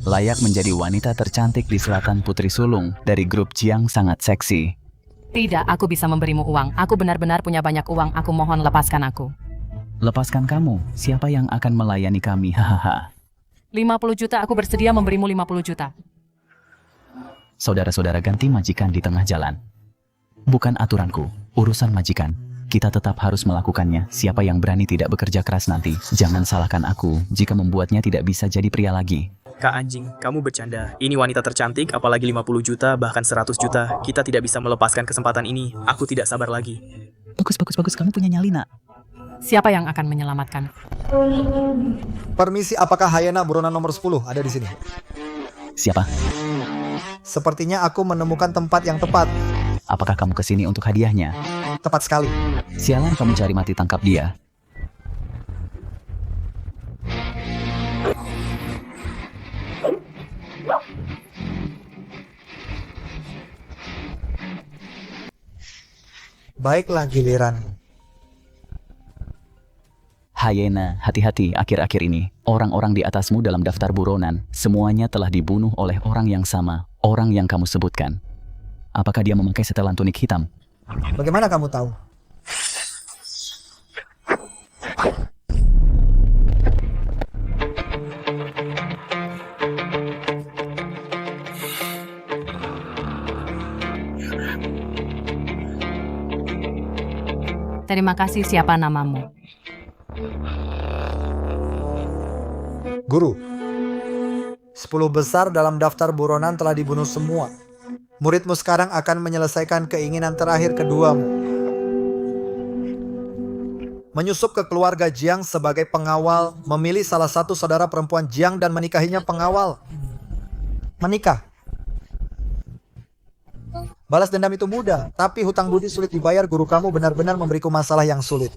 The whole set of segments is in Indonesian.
layak menjadi wanita tercantik di selatan Putri Sulung dari grup Jiang sangat seksi. Tidak, aku bisa memberimu uang. Aku benar-benar punya banyak uang. Aku mohon lepaskan aku. Lepaskan kamu, siapa yang akan melayani kami? Hahaha. 50 juta, aku bersedia memberimu 50 juta. Saudara-saudara ganti majikan di tengah jalan. Bukan aturanku, urusan majikan. Kita tetap harus melakukannya. Siapa yang berani tidak bekerja keras nanti, jangan salahkan aku jika membuatnya tidak bisa jadi pria lagi. Kak anjing, kamu bercanda. Ini wanita tercantik, apalagi 50 juta, bahkan 100 juta. Kita tidak bisa melepaskan kesempatan ini. Aku tidak sabar lagi. Bagus, kamu punya nyali, nak. Siapa yang akan menyelamatkan? Permisi, apakah Hyena buronan nomor 10 ada di sini? Siapa? Sepertinya aku menemukan tempat yang tepat. Apakah kamu kesini untuk hadiahnya? Tepat sekali. Sialan, kamu cari mati tangkap dia. Baiklah giliran. Hyena, hati-hati akhir-akhir ini. Orang-orang di atasmu dalam daftar buronan, semuanya telah dibunuh oleh orang yang sama, orang yang kamu sebutkan. Apakah dia memakai setelan tunik hitam? Bagaimana kamu tahu? Terima kasih, siapa namamu? Guru. 10 besar dalam daftar buronan telah dibunuh semua. Muridmu sekarang akan menyelesaikan keinginan terakhir keduamu. Menyusup ke keluarga Jiang sebagai pengawal, memilih salah satu saudara perempuan Jiang dan menikahinya pengawal. Menikah. Balas dendam itu mudah, tapi hutang budi sulit dibayar. Guru kamu benar-benar memberiku masalah yang sulit.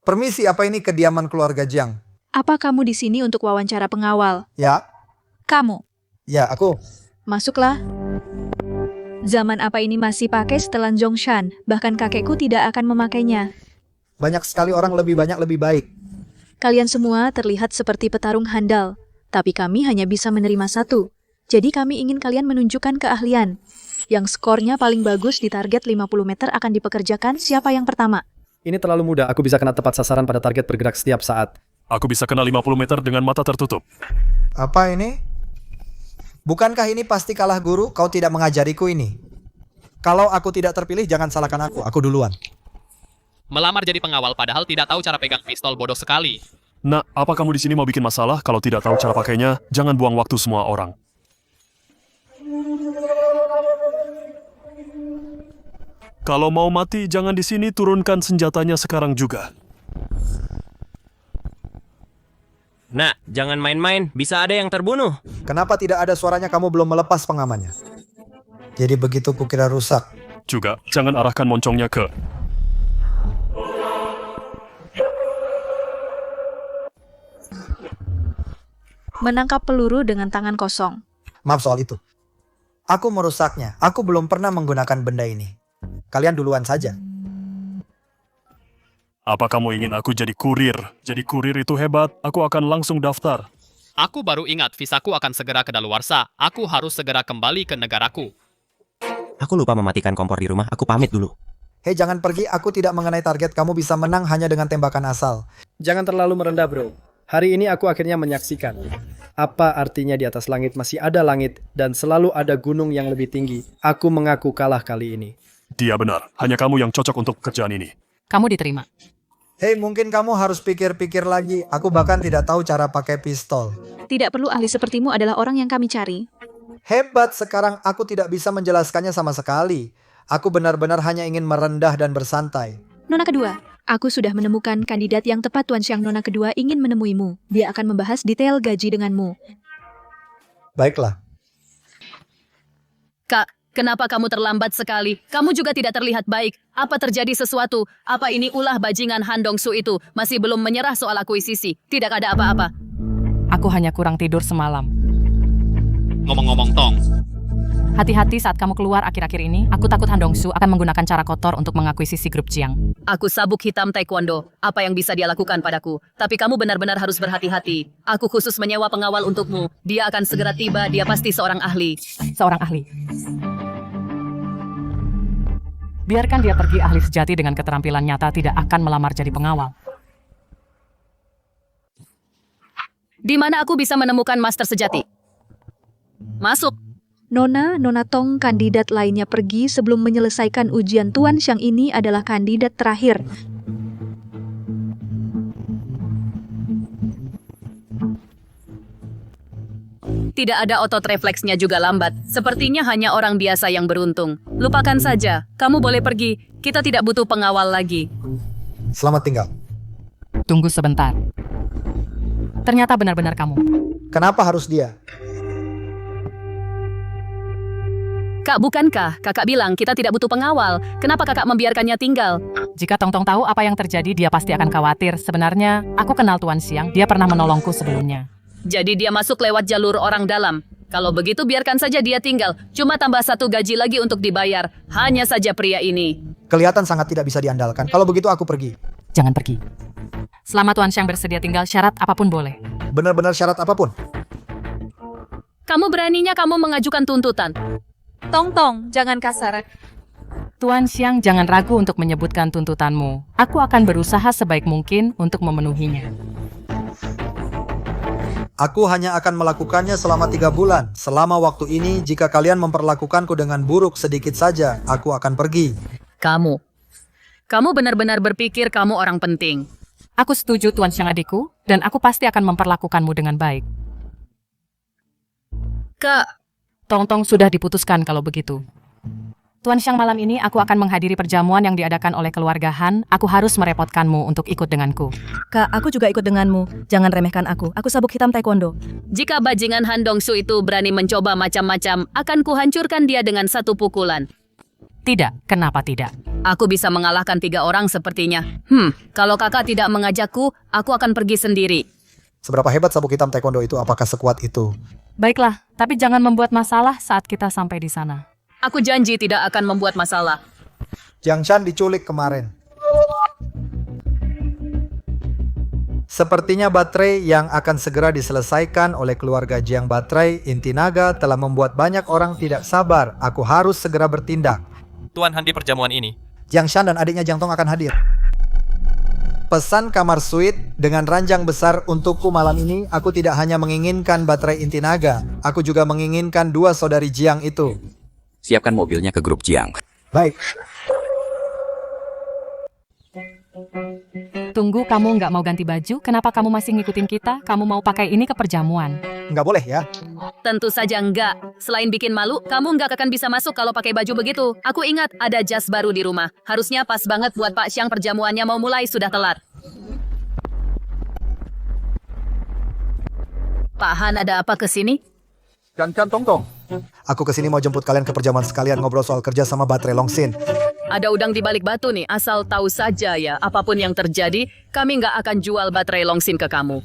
Permisi, apa ini kediaman keluarga Jiang? Apa kamu di sini untuk wawancara pengawal? Ya, Kamu, ya aku. masuklah. Zaman apa ini masih pakai setelan Zhongshan, bahkan kakekku tidak akan memakainya. Banyak sekali orang lebih banyak lebih baik. Kalian semua terlihat seperti petarung handal, tapi kami hanya bisa menerima satu. Jadi kami ingin kalian menunjukkan keahlian. Yang skornya paling bagus di target 50 meter akan dipekerjakan. Siapa yang pertama? Ini terlalu mudah, aku bisa kena tepat sasaran pada target bergerak setiap saat. Aku bisa kena 50 meter dengan mata tertutup. Apa ini? Bukankah ini pasti kalah guru? Kau tidak mengajariku ini. Kalau aku tidak terpilih, jangan salahkan aku duluan. Melamar jadi pengawal padahal tidak tahu cara pegang pistol, bodoh sekali. Nah, apa kamu di sini mau bikin masalah? Kalau tidak tahu cara pakainya, jangan buang waktu semua orang. Kalau mau mati, jangan di sini, turunkan senjatanya sekarang juga. Nah, jangan main-main, bisa ada yang terbunuh. Kenapa tidak ada suaranya? Kamu belum melepas pengamannya. Jadi begitu kukira rusak. Juga, jangan arahkan moncongnya ke... Menangkap peluru dengan tangan kosong. Maaf soal itu. Aku merusaknya. Aku belum pernah menggunakan benda ini. Kalian duluan saja. Apa kamu ingin aku jadi kurir? Jadi kurir itu hebat, aku akan langsung daftar. Aku baru ingat visaku akan segera kedaluarsa. Aku harus segera kembali ke negaraku. Aku lupa mematikan kompor di rumah, aku pamit dulu. Hei, jangan pergi. Aku tidak mengenai target. Kamu bisa menang hanya dengan tembakan asal. Jangan terlalu merendah, bro. Hari ini aku akhirnya menyaksikan. Apa artinya di atas langit masih ada langit dan selalu ada gunung yang lebih tinggi. Aku mengaku kalah kali ini. Dia benar, hanya kamu yang cocok untuk pekerjaan ini. Kamu diterima. Hei, mungkin kamu harus pikir-pikir lagi. Aku bahkan tidak tahu cara pakai pistol. Tidak perlu ahli sepertimu adalah orang yang kami cari. Hebat, sekarang aku tidak bisa menjelaskannya sama sekali. Aku benar-benar hanya ingin merendah dan bersantai. Nona kedua, aku sudah menemukan kandidat yang tepat. Tuan Xiang Nona kedua ingin menemuimu. Dia akan membahas detail gaji denganmu. Baiklah. Kak, kenapa kamu terlambat sekali? Kamu juga tidak terlihat baik. Apa terjadi sesuatu? Apa ini ulah bajingan Han Dongsu itu? Masih belum menyerah soal akuisisi. Tidak ada apa-apa. Aku hanya kurang tidur semalam. Ngomong-ngomong, Tong. Hati-hati saat kamu keluar akhir-akhir ini. Aku takut Han Dong-su akan menggunakan cara kotor untuk mengakuisisi grup Jiang. Aku sabuk hitam taekwondo. Apa yang bisa dia lakukan padaku? Tapi kamu benar-benar harus berhati-hati. Aku khusus menyewa pengawal untukmu. Dia akan segera tiba. Dia pasti seorang ahli. Seorang ahli. Biarkan dia pergi, ahli sejati dengan keterampilan nyata tidak akan melamar jadi pengawal. Di mana aku bisa menemukan master sejati? Masuk. Nona Tong kandidat lainnya pergi sebelum menyelesaikan ujian. Tuan Xiang ini adalah kandidat terakhir. Tidak ada otot refleksnya juga lambat. Sepertinya hanya orang biasa yang beruntung. Lupakan saja. Kamu boleh pergi. Kita tidak butuh pengawal lagi. Selamat tinggal. Tunggu sebentar. Ternyata benar-benar kamu. Kenapa harus dia? Kak, bukankah kakak bilang kita tidak butuh pengawal? Kenapa kakak membiarkannya tinggal? Jika Tong Tong tahu apa yang terjadi, dia pasti akan khawatir. Sebenarnya, aku kenal Tuan Xiang. Dia pernah menolongku sebelumnya. Jadi dia masuk lewat jalur orang dalam. Kalau begitu biarkan saja dia tinggal. Cuma tambah 1 gaji lagi untuk dibayar. Hanya saja pria ini. Kelihatan sangat tidak bisa diandalkan. Kalau begitu aku pergi. Jangan pergi. Selama Tuan Xiang bersedia tinggal, syarat apapun boleh. Benar-benar syarat apapun. Kamu beraninya kamu mengajukan tuntutan. Tong, jangan kasar. Tuan Xiang, jangan ragu untuk menyebutkan tuntutanmu. Aku akan berusaha sebaik mungkin untuk memenuhinya. Aku hanya akan melakukannya selama 3 bulan. Selama waktu ini, jika kalian memperlakukanku dengan buruk sedikit saja, aku akan pergi. Kamu benar-benar berpikir kamu orang penting. Aku setuju, Tuan Xiang adikku, dan aku pasti akan memperlakukanmu dengan baik. Kak, Tong Tong sudah diputuskan kalau begitu. Tuan Xiang, malam ini aku akan menghadiri perjamuan yang diadakan oleh keluarga Han. Aku harus merepotkanmu untuk ikut denganku. Kak, aku juga ikut denganmu. Jangan remehkan aku. Aku sabuk hitam taekwondo. jika bajingan Han Dong-su itu berani mencoba macam-macam, akan kuhancurkan dia dengan 1 pukulan. Tidak, kenapa tidak? Aku bisa mengalahkan 3 orang sepertinya. Kalau kakak tidak mengajakku, aku akan pergi sendiri. Seberapa hebat sabuk hitam taekwondo itu? Apakah sekuat itu? Baiklah, tapi jangan membuat masalah saat kita sampai di sana. Aku janji tidak akan membuat masalah. Jiang Shan diculik kemarin. Sepertinya baterai yang akan segera diselesaikan oleh keluarga Jiang Baterai Inti Naga telah membuat banyak orang tidak sabar. Aku harus segera bertindak. Tuan Han di perjamuan ini. Jiang Shan dan adiknya Jiang Tong akan hadir. Pesan kamar suite dengan ranjang besar untukku malam ini. Aku tidak hanya menginginkan baterai Inti Naga, aku juga menginginkan 2 saudari Jiang itu. Siapkan mobilnya ke grup Jiang. Baik. Tunggu, kamu nggak mau ganti baju? Kenapa kamu masih ngikutin kita? Kamu mau pakai ini ke perjamuan? Nggak boleh ya? Tentu saja enggak. Selain bikin malu, kamu enggak akan bisa masuk kalau pakai baju begitu. Aku ingat ada jas baru di rumah. Harusnya pas banget buat Pak Xiang, perjamuannya mau mulai, sudah telat. Pak Han, ada apa ke sini? Jiang Tong Tong. Aku kesini mau jemput kalian ke perjamuan sekalian ngobrol soal kerja sama baterai Longsin. Ada udang di balik batu nih, asal tahu saja ya, apapun yang terjadi, kami nggak akan jual baterai Longsin ke kamu.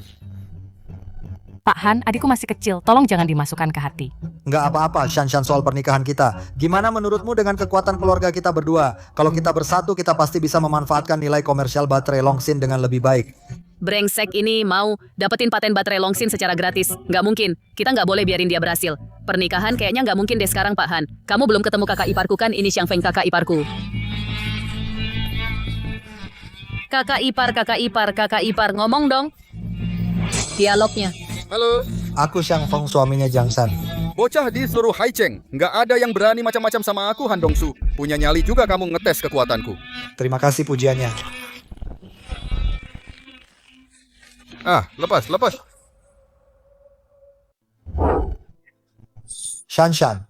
Pak Han, adikku masih kecil, tolong jangan dimasukkan ke hati. Nggak apa-apa, Shan soal pernikahan kita. Gimana menurutmu dengan kekuatan keluarga kita berdua? Kalau kita bersatu, kita pasti bisa memanfaatkan nilai komersial baterai Longsin dengan lebih baik. Brengsek ini mau dapetin paten baterai Longsin secara gratis. Nggak mungkin, kita nggak boleh biarin dia berhasil. Pernikahan kayaknya nggak mungkin deh sekarang, Pak Han. Kamu belum ketemu kakak iparku kan? Ini Xiang Feng, kakak iparku. Kakak ipar, ngomong dong. Dialognya. Halo. Aku Xiang Feng, suaminya Jiang Shan. Bocah disuruh Haicheng. Nggak ada yang berani macam-macam sama aku, Han Dong-su. Punya nyali juga kamu ngetes kekuatanku. Terima kasih pujiannya. Lepas. Shan,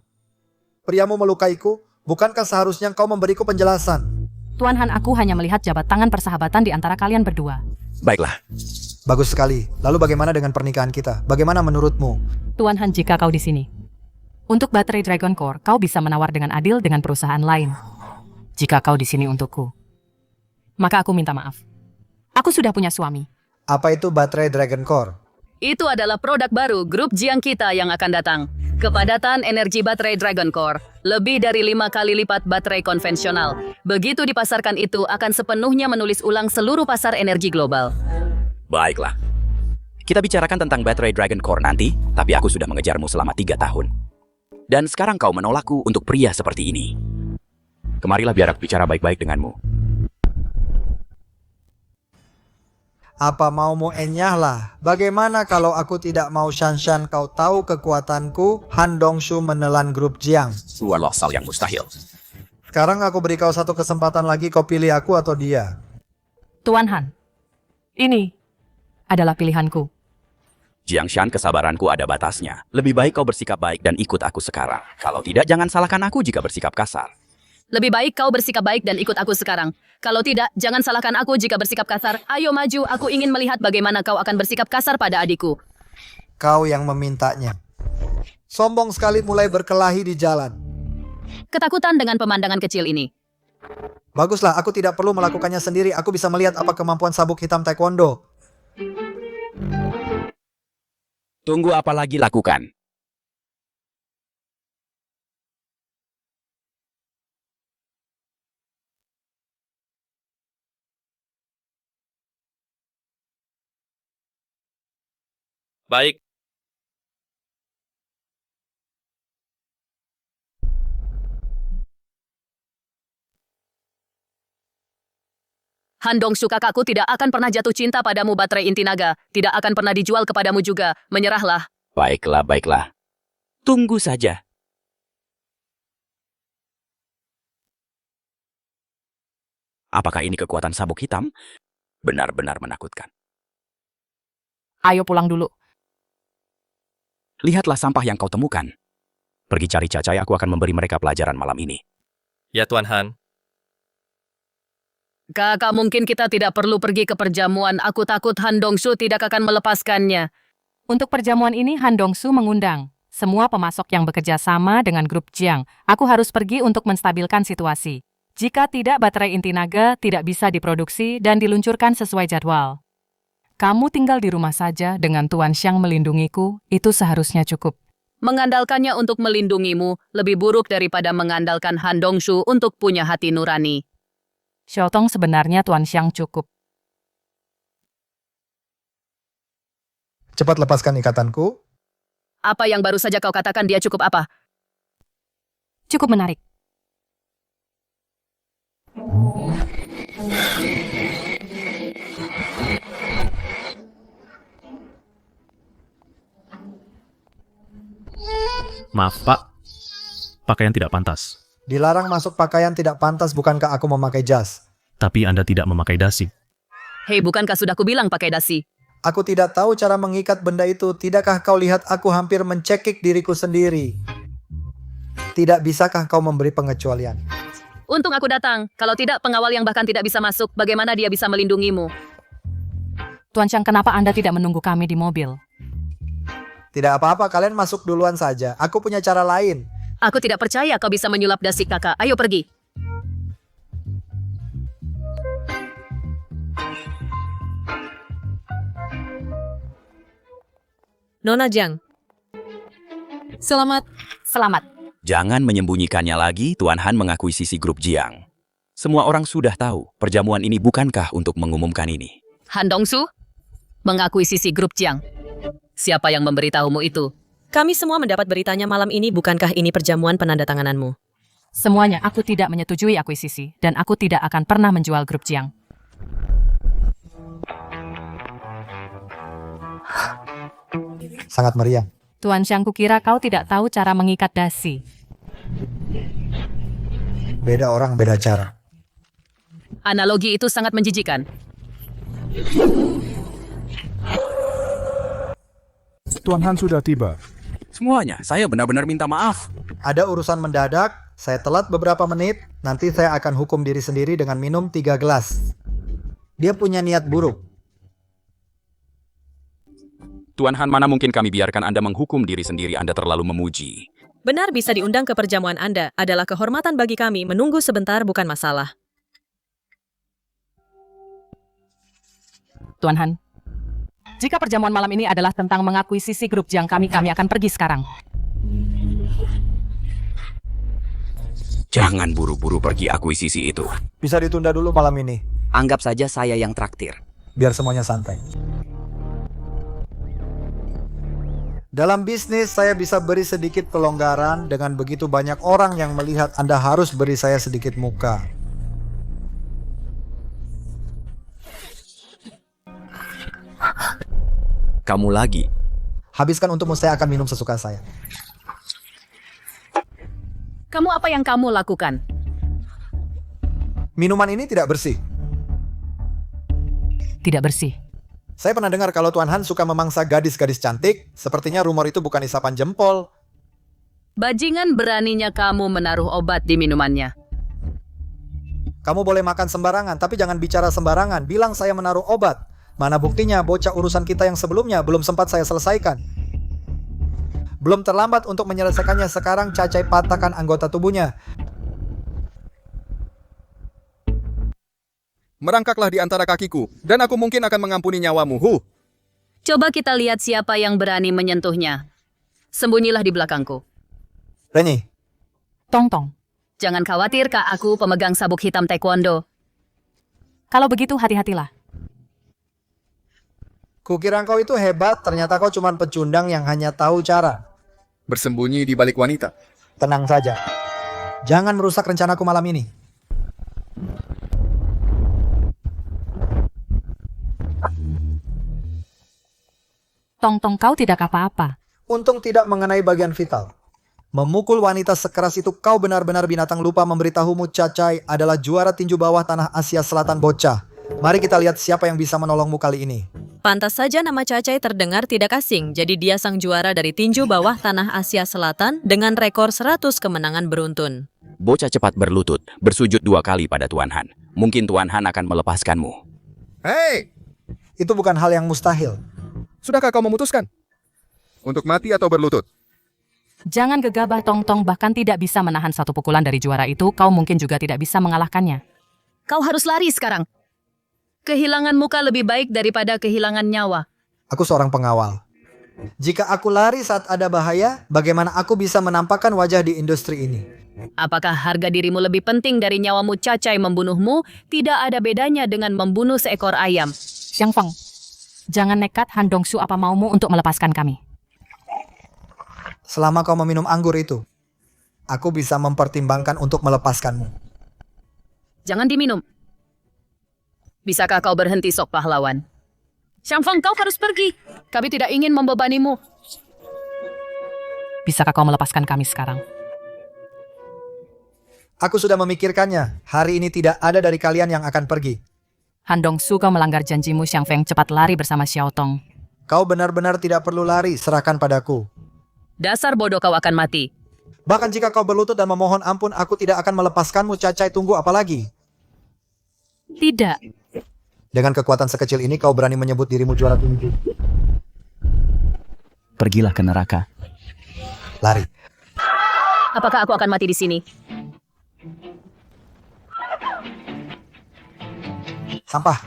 priamu melukaiku. Bukankah seharusnya kau memberiku penjelasan? Tuan Han, aku hanya melihat jabat tangan persahabatan di antara kalian berdua. Baiklah. Bagus sekali. Lalu bagaimana dengan pernikahan kita? Bagaimana menurutmu? Tuan Han, jika kau di sini. Untuk baterai Dragon Core, kau bisa menawar dengan adil dengan perusahaan lain. Jika kau di sini untukku, maka aku minta maaf. Aku sudah punya suami. Apa itu baterai Dragon Core? Itu adalah produk baru grup Jiang kita yang akan datang. Kepadatan energi baterai Dragon Core lebih dari 5 kali lipat baterai konvensional. Begitu dipasarkan itu akan sepenuhnya menulis ulang seluruh pasar energi global. Baiklah. Kita bicarakan tentang baterai Dragon Core nanti, tapi aku sudah mengejarmu selama 3 tahun. Dan sekarang kau menolakku untuk pria seperti ini. Kemarilah biar aku bicara baik-baik denganmu. Apa maumu enyah lah? Bagaimana kalau aku tidak mau Shanshan kau tahu kekuatanku? Han Dongshu menelan grup Jiang. Luar-losal yang mustahil. Sekarang aku beri kau satu kesempatan lagi, kau pilih aku atau dia. Tuan Han, ini adalah pilihanku. Jiangshan, kesabaranku ada batasnya. Lebih baik kau bersikap baik dan ikut aku sekarang. Kalau tidak, jangan salahkan aku jika bersikap kasar. Lebih baik kau bersikap baik dan ikut aku sekarang. Kalau tidak, jangan salahkan aku jika bersikap kasar. Ayo maju, aku ingin melihat bagaimana kau akan bersikap kasar pada adikku. Kau yang memintanya. Sombong sekali mulai berkelahi di jalan. Ketakutan dengan pemandangan kecil ini. Baguslah, aku tidak perlu melakukannya sendiri. Aku bisa melihat apa kemampuan sabuk hitam taekwondo. Tunggu apa lagi lakukan? Baik. Han Dongshu, kakakku tidak akan pernah jatuh cinta padamu baterai inti naga. Tidak akan pernah dijual kepadamu juga. Menyerahlah. Baiklah, baiklah. Tunggu saja. Apakah ini kekuatan sabuk hitam? Benar-benar menakutkan. Ayo pulang dulu. Lihatlah sampah yang kau temukan. Pergi cari cacai, aku akan memberi mereka pelajaran malam ini. Ya, Tuan Han. Kakak, mungkin kita tidak perlu pergi ke perjamuan. Aku takut Han Dongshu tidak akan melepaskannya. Untuk perjamuan ini Han Dongshu mengundang semua pemasok yang bekerja sama dengan grup Jiang. Aku harus pergi untuk menstabilkan situasi. Jika tidak, baterai inti naga tidak bisa diproduksi dan diluncurkan sesuai jadwal. Kamu tinggal di rumah saja dengan Tuan Xiang melindungiku, itu seharusnya cukup. Mengandalkannya untuk melindungimu lebih buruk daripada mengandalkan Han Dongshu untuk punya hati nurani. Xiaotong, sebenarnya Tuan Xiang cukup. Cepat lepaskan ikatanku. Apa yang baru saja kau katakan, dia cukup apa? Cukup menarik. Maaf, Pak. Pakaian tidak pantas. Dilarang masuk pakaian tidak pantas, bukankah aku memakai jas? Tapi Anda tidak memakai dasi. Hei, bukankah sudah kubilang pakai dasi? Aku tidak tahu cara mengikat benda itu. Tidakkah kau lihat aku hampir mencekik diriku sendiri? Tidak bisakah kau memberi pengecualian? Untung aku datang. Kalau tidak, pengawal yang bahkan tidak bisa masuk, bagaimana dia bisa melindungimu? Tuan Xiang, kenapa Anda tidak menunggu kami di mobil? Tidak apa-apa, kalian masuk duluan saja. Aku punya cara lain. Aku tidak percaya kau bisa menyulap dasi kakak. Ayo pergi. Nona Jiang. Selamat. Jangan menyembunyikannya lagi, Tuan Han mengakuisisi grup Jiang. Semua orang sudah tahu, perjamuan ini bukankah untuk mengumumkan ini? Han Dongshu mengakuisisi grup Jiang. Siapa yang memberitahumu itu? Kami semua mendapat beritanya malam ini, bukankah ini perjamuan penandatangananmu? Semuanya, aku tidak menyetujui akuisisi, dan aku tidak akan pernah menjual grup Jiang. Sangat meriah. Tuan Xiang, kukira kau tidak tahu cara mengikat dasi. Beda orang, beda cara. Analogi itu sangat menjijikan. Tuan Han sudah tiba. Semuanya, saya benar-benar minta maaf. Ada urusan mendadak, saya telat beberapa menit, nanti saya akan hukum diri sendiri dengan minum 3 gelas. Dia punya niat buruk. Tuan Han, mana mungkin kami biarkan Anda menghukum diri sendiri, Anda terlalu memuji. Benar, bisa diundang ke perjamuan Anda. Adalah kehormatan bagi kami. Menunggu sebentar bukan masalah. Tuan Han, jika perjamuan malam ini adalah tentang mengakuisisi grup Jiang kami akan pergi sekarang. Jangan buru-buru pergi akuisisi itu. Bisa ditunda dulu malam ini, Anggap saja saya yang traktir. biar semuanya santai. Dalam bisnis, saya bisa beri sedikit pelonggaran dengan begitu banyak orang yang melihat Anda harus beri saya sedikit muka. Kamu lagi. Habiskan untukmu, saya akan minum sesuka saya. Kamu apa yang kamu lakukan? Minuman ini tidak bersih. Tidak bersih. Saya pernah dengar kalau Tuan Han suka memangsa gadis-gadis cantik. Sepertinya rumor itu bukan isapan jempol. Bajingan beraninya kamu menaruh obat di minumannya. Kamu boleh makan sembarangan, tapi jangan bicara sembarangan. Bilang saya menaruh obat. Mana buktinya bocah urusan kita yang sebelumnya belum sempat saya selesaikan. Belum terlambat untuk menyelesaikannya sekarang. Cacai patahkan anggota tubuhnya. Merangkaklah di antara kakiku, dan aku mungkin akan mengampuni nyawamu. Coba kita lihat siapa yang berani menyentuhnya. Sembunyilah di belakangku. Renyi, Tong-tong. Jangan khawatir, Kak, aku pemegang sabuk hitam taekwondo. Kalau begitu hati-hatilah. kukira kau itu hebat, ternyata kau cuma pecundang yang hanya tahu cara. Bersembunyi di balik wanita. Tenang saja. Jangan merusak rencanaku malam ini. Tong-tong, kau tidak apa-apa. Untung tidak mengenai bagian vital. Memukul wanita sekeras itu, kau benar-benar binatang lupa memberitahumu Cacai adalah juara tinju bawah tanah Asia Selatan bocah. Mari kita lihat siapa yang bisa menolongmu kali ini. Pantas saja nama Cacai terdengar tidak asing, jadi dia sang juara dari tinju bawah tanah Asia Selatan dengan rekor 100 kemenangan beruntun. Bocah cepat berlutut, bersujud 2 kali pada Tuan Han. Mungkin Tuan Han akan melepaskanmu. Hei! Itu bukan hal yang mustahil. Sudahkah kau memutuskan? Untuk mati atau berlutut? Jangan gegabah, Tong-tong, bahkan tidak bisa menahan satu pukulan dari juara itu, kau mungkin juga tidak bisa mengalahkannya. Kau harus lari sekarang. Kehilangan muka lebih baik daripada kehilangan nyawa. Aku seorang pengawal. Jika aku lari saat ada bahaya, bagaimana aku bisa menampakkan wajah di industri ini? Apakah harga dirimu lebih penting dari nyawamu? Cacai membunuhmu tidak ada bedanya dengan membunuh seekor ayam. Xiang Feng, jangan nekat. Han Dongsu, apa maumu untuk melepaskan kami? Selama kau meminum anggur itu, aku bisa mempertimbangkan untuk melepaskanmu. Jangan diminum. Bisakah kau berhenti, sok pahlawan? Xiang Feng, kau harus pergi. Kami tidak ingin membebanimu. Bisakah kau melepaskan kami sekarang? Aku sudah memikirkannya. Hari ini tidak ada dari kalian yang akan pergi. Han Dongsu, kau melanggar janjimu. Xiang Feng, cepat lari bersama Xiao Tong. Kau benar-benar tidak perlu lari, serahkan padaku. Dasar bodoh, kau akan mati. Bahkan jika kau berlutut dan memohon ampun, aku tidak akan melepaskanmu. Cacai, tunggu apa lagi? Tidak. Dengan kekuatan sekecil ini, kau berani menyebut dirimu juara tinju. Pergilah ke neraka. Lari. Apakah aku akan mati di sini? Sampah.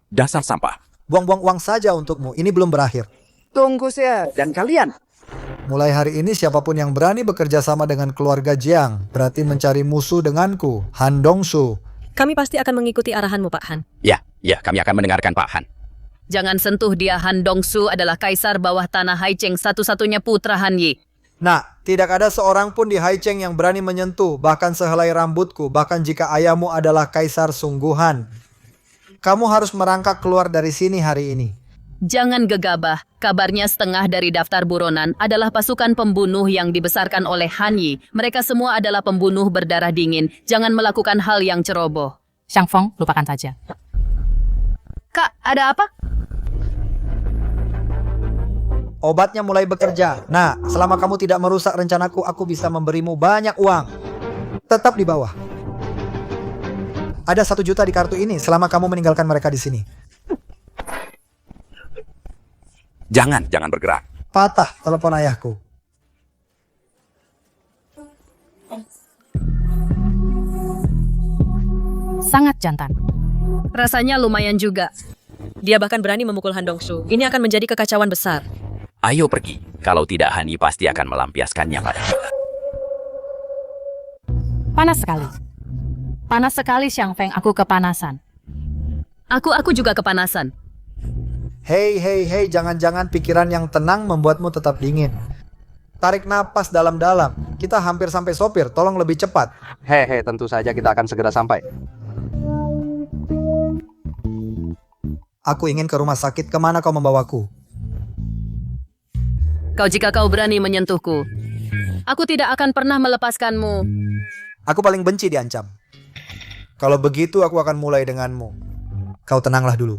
Dasar sampah. Buang-buang uang saja untukmu. Ini belum berakhir. Tunggu saya dan kalian. Mulai hari ini siapapun yang berani bekerja sama dengan keluarga Jiang berarti mencari musuh denganku, Han Dongsu. Kami pasti akan mengikuti arahanmu, Pak Han. Ya, kami akan mendengarkan Pak Han. Jangan sentuh dia. Han Dongsu adalah kaisar bawah tanah Haicheng, satu-satunya putra Han Yi. Nah, tidak ada seorang pun di Haicheng yang berani menyentuh, bahkan sehelai rambutku, bahkan jika ayahmu adalah kaisar sungguhan. Kamu harus merangkak keluar dari sini hari ini. Jangan gegabah. Kabarnya setengah dari daftar buronan adalah pasukan pembunuh yang dibesarkan oleh Han Yi. Mereka semua adalah pembunuh berdarah dingin. Jangan melakukan hal yang ceroboh. Xiang Feng, lupakan saja. Kak, ada apa? Obatnya mulai bekerja. Nah, selama kamu tidak merusak rencanaku, aku bisa memberimu banyak uang. Tetap di bawah. Ada 1 juta di kartu ini selama kamu meninggalkan mereka di sini. Jangan bergerak. Patah telepon ayahku. Sangat jantan. Rasanya lumayan juga. Dia bahkan berani memukul Han Dongsu. Ini akan menjadi kekacauan besar. Ayo pergi, kalau tidak Hani pasti akan melampiaskannya padamu. Panas sekali. Panas sekali, Xiang Feng. Aku kepanasan. Aku juga kepanasan. Hei, jangan-jangan pikiran yang tenang membuatmu tetap dingin. Tarik napas dalam-dalam. Kita hampir sampai sopir, tolong lebih cepat. Hehe, tentu saja kita akan segera sampai. Aku ingin ke rumah sakit, kemana kau membawaku? Jika kau berani menyentuhku, aku tidak akan pernah melepaskanmu. Aku paling benci diancam. Kalau begitu aku akan mulai denganmu. Kau tenanglah dulu.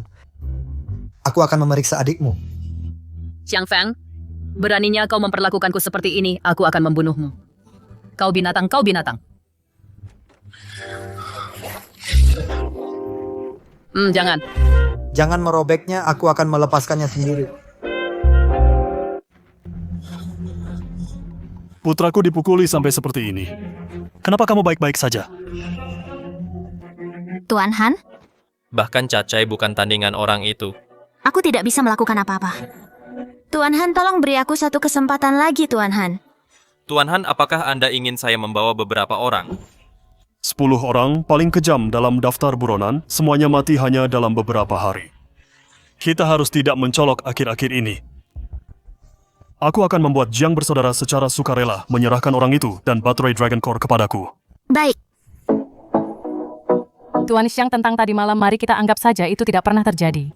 Aku akan memeriksa adikmu. Xiang Feng, beraninya kau memperlakukanku seperti ini, aku akan membunuhmu. Kau binatang, kau binatang. Jangan. Jangan merobeknya, aku akan melepaskannya sendiri. Putraku dipukuli sampai seperti ini. Kenapa kamu baik-baik saja? Tuan Han, Bahkan Cacai bukan tandingan orang itu. aku tidak bisa melakukan apa-apa. Tuan Han, tolong beri aku satu kesempatan lagi, Tuan Han. Tuan Han, apakah Anda ingin saya membawa beberapa orang? 10 orang paling kejam dalam daftar buronan, semuanya mati hanya dalam beberapa hari. Kita harus tidak mencolok akhir-akhir ini. Aku akan membuat Jiang bersaudara secara sukarela menyerahkan orang itu dan baterai Dragon Core kepadaku. Baik. Tuan Xiang, tentang tadi malam, mari kita anggap saja itu tidak pernah terjadi.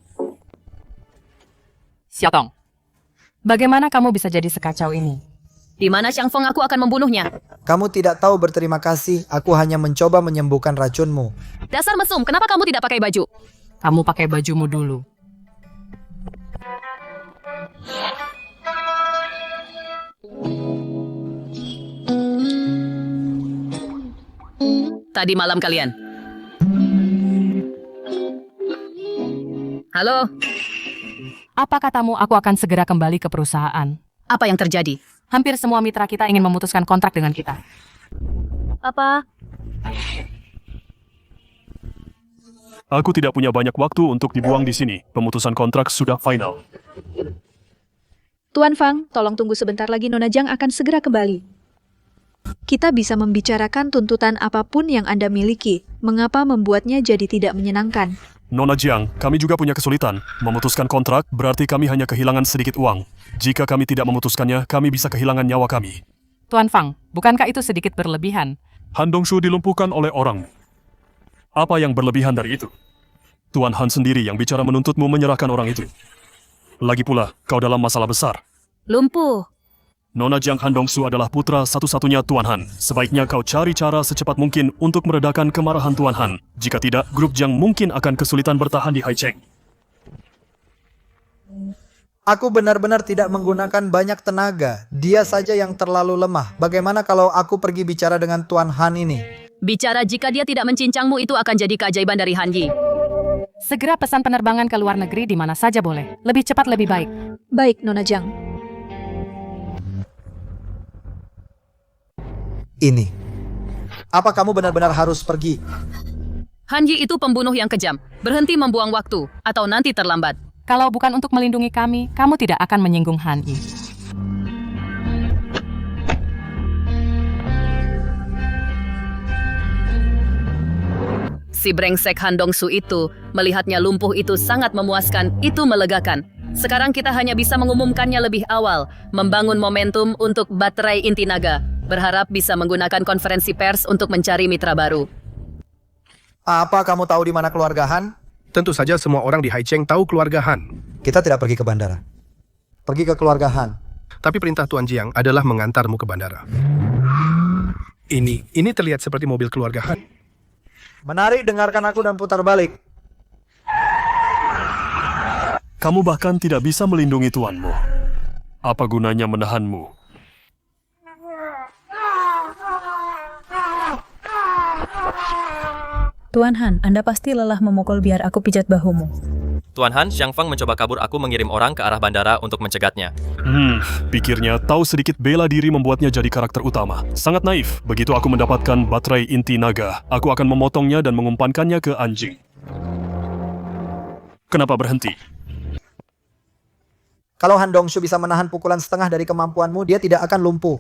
Xiaotong, bagaimana kamu bisa jadi sekacau ini? Di mana Xiang Feng, aku akan membunuhnya. Kamu tidak tahu berterima kasih, aku hanya mencoba menyembuhkan racunmu. Dasar mesum, kenapa kamu tidak pakai baju? Kamu pakai bajumu dulu. Tadi malam kalian. Halo? Apa katamu aku akan segera kembali ke perusahaan? Apa yang terjadi? Hampir semua mitra kita ingin memutuskan kontrak dengan kita. Apa? Aku tidak punya banyak waktu untuk dibuang di sini. Pemutusan kontrak sudah final. Tuan Fang, tolong tunggu sebentar lagi, Nona Jiang akan segera kembali. Kita bisa membicarakan tuntutan apapun yang Anda miliki. Mengapa membuatnya jadi tidak menyenangkan? Nona Jiang, kami juga punya kesulitan. Memutuskan kontrak berarti kami hanya kehilangan sedikit uang. Jika kami tidak memutuskannya, kami bisa kehilangan nyawa kami. Tuan Fang, bukankah itu sedikit berlebihan? Han Dongshu dilumpuhkan oleh orang. Apa yang berlebihan dari itu? Tuan Han sendiri yang bicara menuntutmu menyerahkan orang itu. Lagi pula, kau dalam masalah besar. Lumpuh. Nona Jiang Han Dongshu adalah putra satu-satunya Tuan Han. Sebaiknya kau cari cara secepat mungkin untuk meredakan kemarahan Tuan Han. Jika tidak, grup Jiang mungkin akan kesulitan bertahan di Haicheng. Aku benar-benar tidak menggunakan banyak tenaga. Dia saja yang terlalu lemah. Bagaimana kalau aku pergi bicara dengan Tuan Han ini? Bicara jika dia tidak mencincangmu itu akan jadi keajaiban dari Han Yi. Segera pesan penerbangan ke luar negeri di mana saja boleh. Lebih cepat lebih baik. Baik, Nona Jiang. Ini. Apa kamu benar-benar harus pergi? Han Yi itu pembunuh yang kejam. Berhenti membuang waktu, atau nanti terlambat. Kalau bukan untuk melindungi kami, kamu tidak akan menyinggung Han Yi. Si brengsek Han Dongshu itu, melihatnya lumpuh itu sangat memuaskan, itu melegakan. Sekarang kita hanya bisa mengumumkannya lebih awal, membangun momentum untuk baterai inti naga. Berharap bisa menggunakan konferensi pers untuk mencari mitra baru. Apa kamu tahu di mana keluarga Han? Tentu saja semua orang di Haicheng tahu keluarga Han. Kita tidak pergi ke bandara. Pergi ke keluarga Han. Tapi perintah Tuan Jiang adalah mengantarmu ke bandara. Ini terlihat seperti mobil keluarga Han. Menarik, dengarkan aku dan putar balik. Kamu bahkan tidak bisa melindungi tuanmu. Apa gunanya menahanmu? Tuan Han, Anda pasti lelah memukul biar aku pijat bahumu. Tuan Han, Xiang Feng mencoba kabur, aku mengirim orang ke arah bandara untuk mencegatnya. Pikirnya tahu sedikit bela diri membuatnya jadi karakter utama. Sangat naif. Begitu aku mendapatkan baterai inti naga, aku akan memotongnya dan mengumpankannya ke anjing. Kenapa berhenti? Kalau Han Dongshu bisa menahan pukulan setengah dari kemampuanmu, dia tidak akan lumpuh.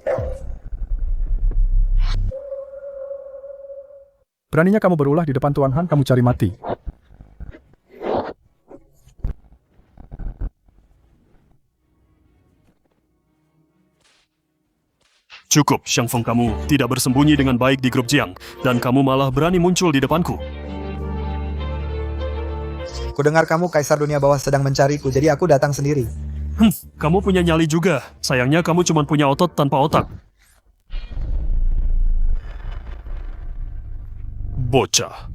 Beraninya kamu berulah di depan Tuan Han, kamu cari mati. Cukup, Xiang Feng, kamu tidak bersembunyi dengan baik di grup Jiang, dan kamu malah berani muncul di depanku. Kudengar kamu Kaisar Dunia Bawah sedang mencariku, jadi aku datang sendiri. Kamu punya nyali juga. Sayangnya kamu cuma punya otot tanpa otak. Bocah.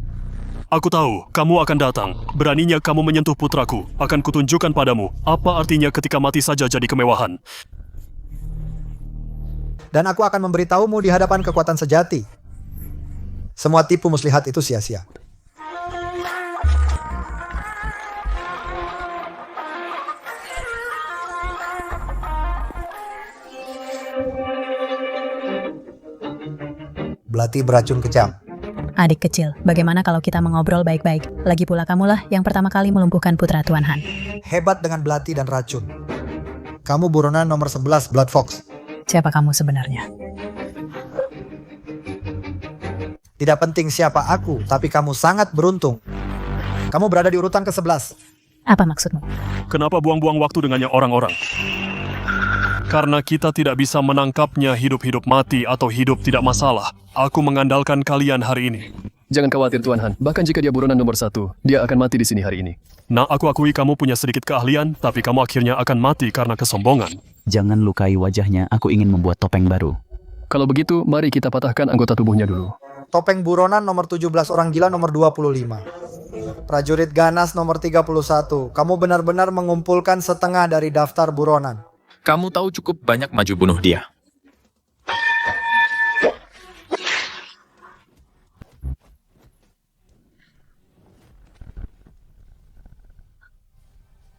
Aku tahu, kamu akan datang. Beraninya kamu menyentuh putraku. Akan kutunjukkan padamu apa artinya ketika mati saja jadi kemewahan. Dan aku akan memberitahumu di hadapan kekuatan sejati. Semua tipu muslihat itu sia-sia. Belati beracun kejam. Adik kecil, bagaimana kalau kita mengobrol baik-baik? Lagi pula kamulah yang pertama kali melumpuhkan putra Tuan Han. Hebat dengan belati dan racun. Kamu buronan nomor 11 Blood Fox. Siapa kamu sebenarnya? Tidak penting siapa aku, tapi kamu sangat beruntung. Kamu berada di urutan ke-11. Apa maksudmu? Kenapa buang-buang waktu dengannya orang-orang? Karena kita tidak bisa menangkapnya hidup-hidup mati atau hidup tidak masalah. Aku mengandalkan kalian hari ini. Jangan khawatir Tuan Han, bahkan jika dia buronan nomor 1, dia akan mati di sini hari ini. Nah, aku akui kamu punya sedikit keahlian, tapi kamu akhirnya akan mati karena kesombongan. Jangan lukai wajahnya, aku ingin membuat topeng baru. Kalau begitu, mari kita patahkan anggota tubuhnya dulu. Topeng buronan nomor 17, orang gila nomor 25. Prajurit ganas nomor 31. Kamu benar-benar mengumpulkan setengah dari daftar buronan. Kamu tahu cukup banyak maju bunuh dia.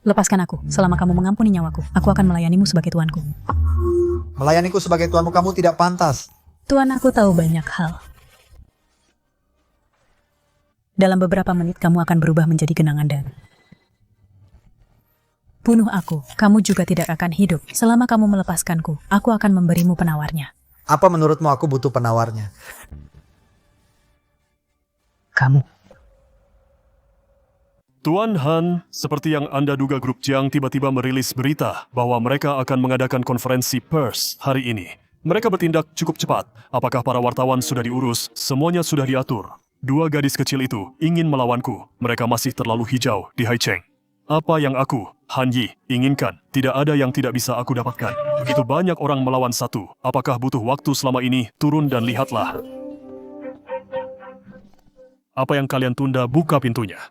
Lepaskan aku. Selama kamu mengampuni nyawaku, aku akan melayanimu sebagai tuanku. Melayaniku sebagai tuanmu, kamu tidak pantas. Tuan, aku tahu banyak hal. Dalam beberapa menit kamu akan berubah menjadi genangan dan bunuh aku. Kamu juga tidak akan hidup. Selama kamu melepaskanku, aku akan memberimu penawarnya. Apa menurutmu aku butuh penawarnya? Kamu. Tuan Han, seperti yang Anda duga, grup Jiang tiba-tiba merilis berita bahwa mereka akan mengadakan konferensi pers hari ini. Mereka bertindak cukup cepat. Apakah para wartawan sudah diurus? Semuanya sudah diatur. 2 gadis kecil itu ingin melawanku. Mereka masih terlalu hijau di Haicheng. Apa yang aku, Han Yi, inginkan, tidak ada yang tidak bisa aku dapatkan. Begitu banyak orang melawan satu. Apakah butuh waktu selama ini? Turun dan lihatlah. Apa yang kalian tunda, buka pintunya.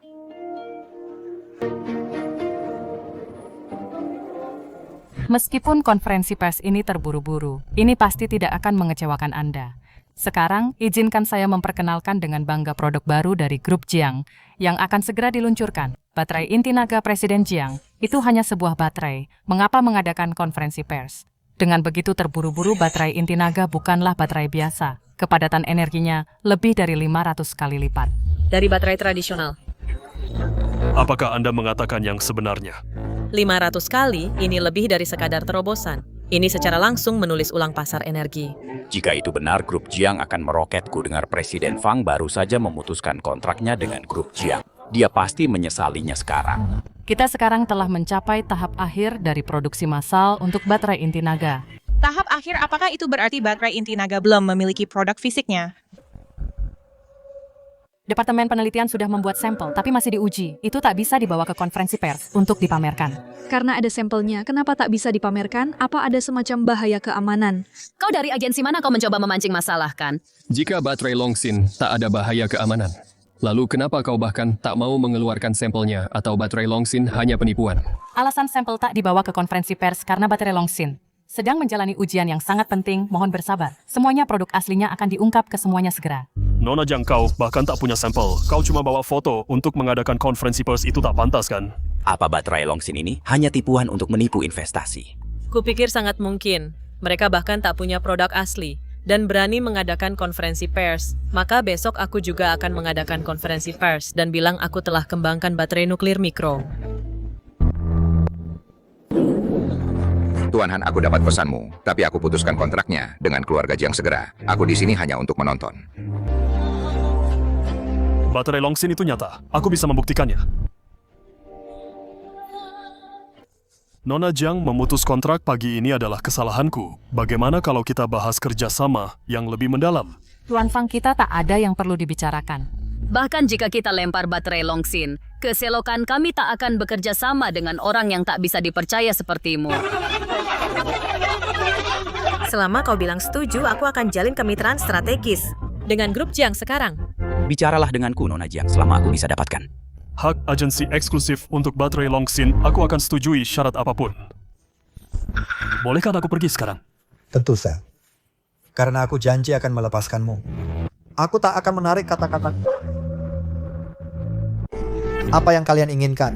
Meskipun konferensi pers ini terburu-buru, ini pasti tidak akan mengecewakan Anda. Sekarang, izinkan saya memperkenalkan dengan bangga produk baru dari grup Jiang yang akan segera diluncurkan. Baterai inti naga Presiden Jiang itu hanya sebuah baterai. Mengapa mengadakan konferensi pers? Dengan begitu terburu-buru, baterai inti naga bukanlah baterai biasa. Kepadatan energinya lebih dari 500 kali lipat dari baterai tradisional. Apakah Anda mengatakan yang sebenarnya? 500 kali, ini lebih dari sekadar terobosan. Ini secara langsung menulis ulang pasar energi. Jika itu benar, grup Jiang akan meroketku dengar Presiden Fang baru saja memutuskan kontraknya dengan grup Jiang. Dia pasti menyesalinya sekarang. Kita sekarang telah mencapai tahap akhir dari produksi massal untuk baterai inti naga. Tahap akhir, apakah itu berarti baterai inti naga belum memiliki produk fisiknya? Departemen penelitian sudah membuat sampel, tapi masih diuji. Itu tak bisa dibawa ke konferensi pers untuk dipamerkan. Karena ada sampelnya, kenapa tak bisa dipamerkan? Apa ada semacam bahaya keamanan? Kau dari agensi mana kau mencoba memancing masalah, kan? Jika baterai Longsin tak ada bahaya keamanan, lalu kenapa kau bahkan tak mau mengeluarkan sampelnya atau baterai Longsin hanya penipuan? Alasan sampel tak dibawa ke konferensi pers karena baterai Longsin sedang menjalani ujian yang sangat penting. Mohon bersabar. Semuanya produk aslinya akan diungkap ke semuanya segera. Nona Jiang, kau bahkan tak punya sampel. Kau cuma bawa foto untuk mengadakan konferensi pers, itu tak pantas, kan? Apa baterai Longsin ini hanya tipuan untuk menipu investasi? Kupikir sangat mungkin. Mereka bahkan tak punya produk asli dan berani mengadakan konferensi pers. Maka besok aku juga akan mengadakan konferensi pers dan bilang aku telah kembangkan baterai nuklir mikro. Tuan Han, aku dapat pesanmu, tapi aku putuskan kontraknya dengan keluarga Jiang segera. Aku di sini hanya untuk menonton. Baterai Longsin itu nyata. Aku bisa membuktikannya. Nona Jiang memutus kontrak pagi ini adalah kesalahanku. Bagaimana kalau kita bahas kerjasama yang lebih mendalam? Tuan Fang, kita tak ada yang perlu dibicarakan. Bahkan jika kita lempar baterai Longsin, keselokan kami tak akan bekerja sama dengan orang yang tak bisa dipercaya sepertimu. Selama kau bilang setuju, aku akan jalin kemitraan strategis dengan grup Jiang sekarang. Bicaralah denganku, Nona Jiang, selama aku bisa dapatkan. Hak agensi eksklusif untuk baterai Longsin, aku akan setujui syarat apapun. Bolehkah aku pergi sekarang? Tentu, Sel. Karena aku janji akan melepaskanmu. Aku tak akan menarik kata-kata. Apa yang kalian inginkan?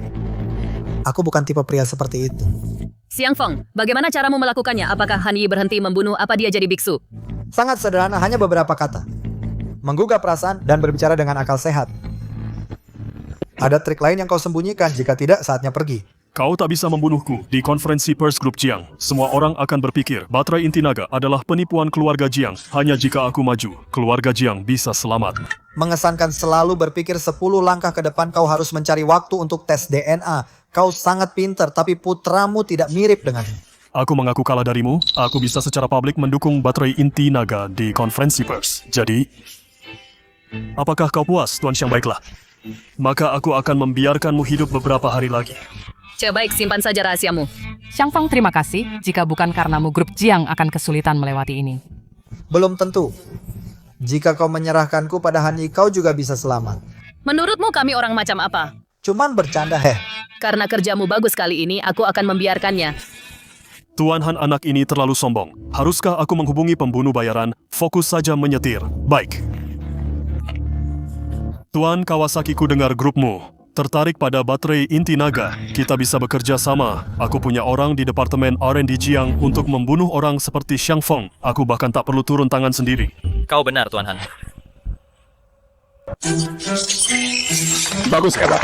Aku bukan tipe pria seperti itu. Xiang Feng, bagaimana caramu melakukannya? Apakah Han Yi berhenti membunuh? Apa dia jadi biksu? Sangat sederhana, hanya beberapa kata. Menggugah perasaan dan berbicara dengan akal sehat. Ada trik lain yang kau sembunyikan, jika tidak saatnya pergi. Kau tak bisa membunuhku di konferensi pers grup Jiang. Semua orang akan berpikir baterai inti naga adalah penipuan keluarga Jiang. Hanya jika aku maju, keluarga Jiang bisa selamat. Mengesankan selalu berpikir 10 langkah ke depan. Kau harus mencari waktu untuk tes DNA. Kau sangat pintar, tapi putramu tidak mirip denganmu. Aku mengaku kalah darimu. Aku bisa secara publik mendukung baterai inti naga di konferensi pers. Jadi, apakah kau puas, Tuan Xiang? Baiklah. Maka aku akan membiarkanmu hidup beberapa hari lagi. Baik, simpan saja rahasiamu. Xiang Feng, terima kasih. Jika bukan karenamu, grup Jiang akan kesulitan melewati ini. Belum tentu. Jika kau menyerahkanku pada Han Yi, kau juga bisa selamat. Menurutmu kami orang macam apa? Cuman bercanda, heh. Karena kerjamu bagus kali ini, aku akan membiarkannya. Tuan Han, anak ini terlalu sombong. Haruskah aku menghubungi pembunuh bayaran? Fokus saja menyetir. Baik. Tuan Kawasaki, ku dengar grupmu tertarik pada baterai inti naga. Kita bisa bekerja sama. Aku punya orang di Departemen R&D Jiang untuk membunuh orang seperti Xiang Feng. Aku bahkan tak perlu turun tangan sendiri. Kau benar, Tuan Han. Bagus, hebat.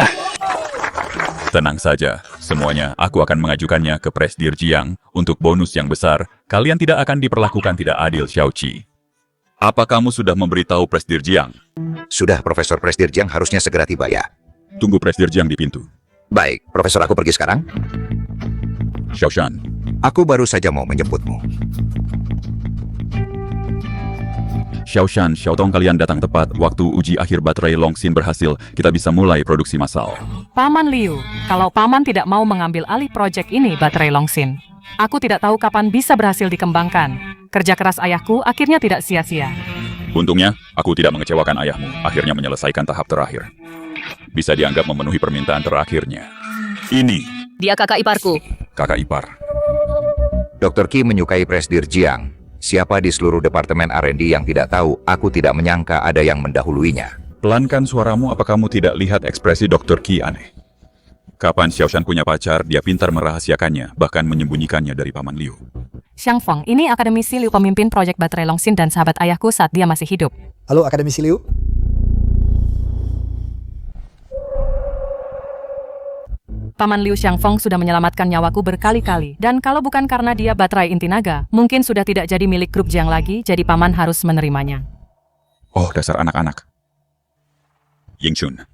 Tenang saja, semuanya aku akan mengajukannya ke Presdir Jiang untuk bonus yang besar. Kalian tidak akan diperlakukan tidak adil, Xiao Qi. Apa kamu sudah memberitahu Presdir Jiang? Sudah, Profesor. Presdir Jiang harusnya segera tiba ya. Tunggu Presdir Jiang di pintu. Baik, Profesor, aku pergi sekarang. Xiaoshan, aku baru saja mau menjemputmu. Xiaoshan, Xiaotong, kalian datang tepat. Waktu uji akhir baterai Longsin berhasil, kita bisa mulai produksi massal. Paman Liu, kalau Paman tidak mau mengambil alih proyek ini, baterai Longsin, aku tidak tahu kapan bisa berhasil dikembangkan. Kerja keras ayahku akhirnya tidak sia-sia. Untungnya, aku tidak mengecewakan ayahmu, akhirnya menyelesaikan tahap terakhir. Bisa dianggap memenuhi permintaan terakhirnya. Ini. Dia kakak iparku. Kakak ipar. Dr. Qi menyukai Presdir Jiang. Siapa di seluruh Departemen R&D yang tidak tahu? Aku tidak menyangka ada yang mendahuluinya. Pelankan suaramu, apa kamu tidak lihat ekspresi Dr. Qi aneh? Kapan Xiaoshan punya pacar, dia pintar merahasiakannya, bahkan menyembunyikannya dari Paman Liu. Xiang Feng, ini akademisi Liu, pemimpin proyek baterai Longsin dan sahabat ayahku saat dia masih hidup. Halo, akademisi Liu. Paman Liu, Xiang Feng sudah menyelamatkan nyawaku berkali-kali. Dan kalau bukan karena dia baterai inti naga, mungkin sudah tidak jadi milik grup Jiang lagi, jadi Paman harus menerimanya. Oh, dasar anak-anak. Yingchun,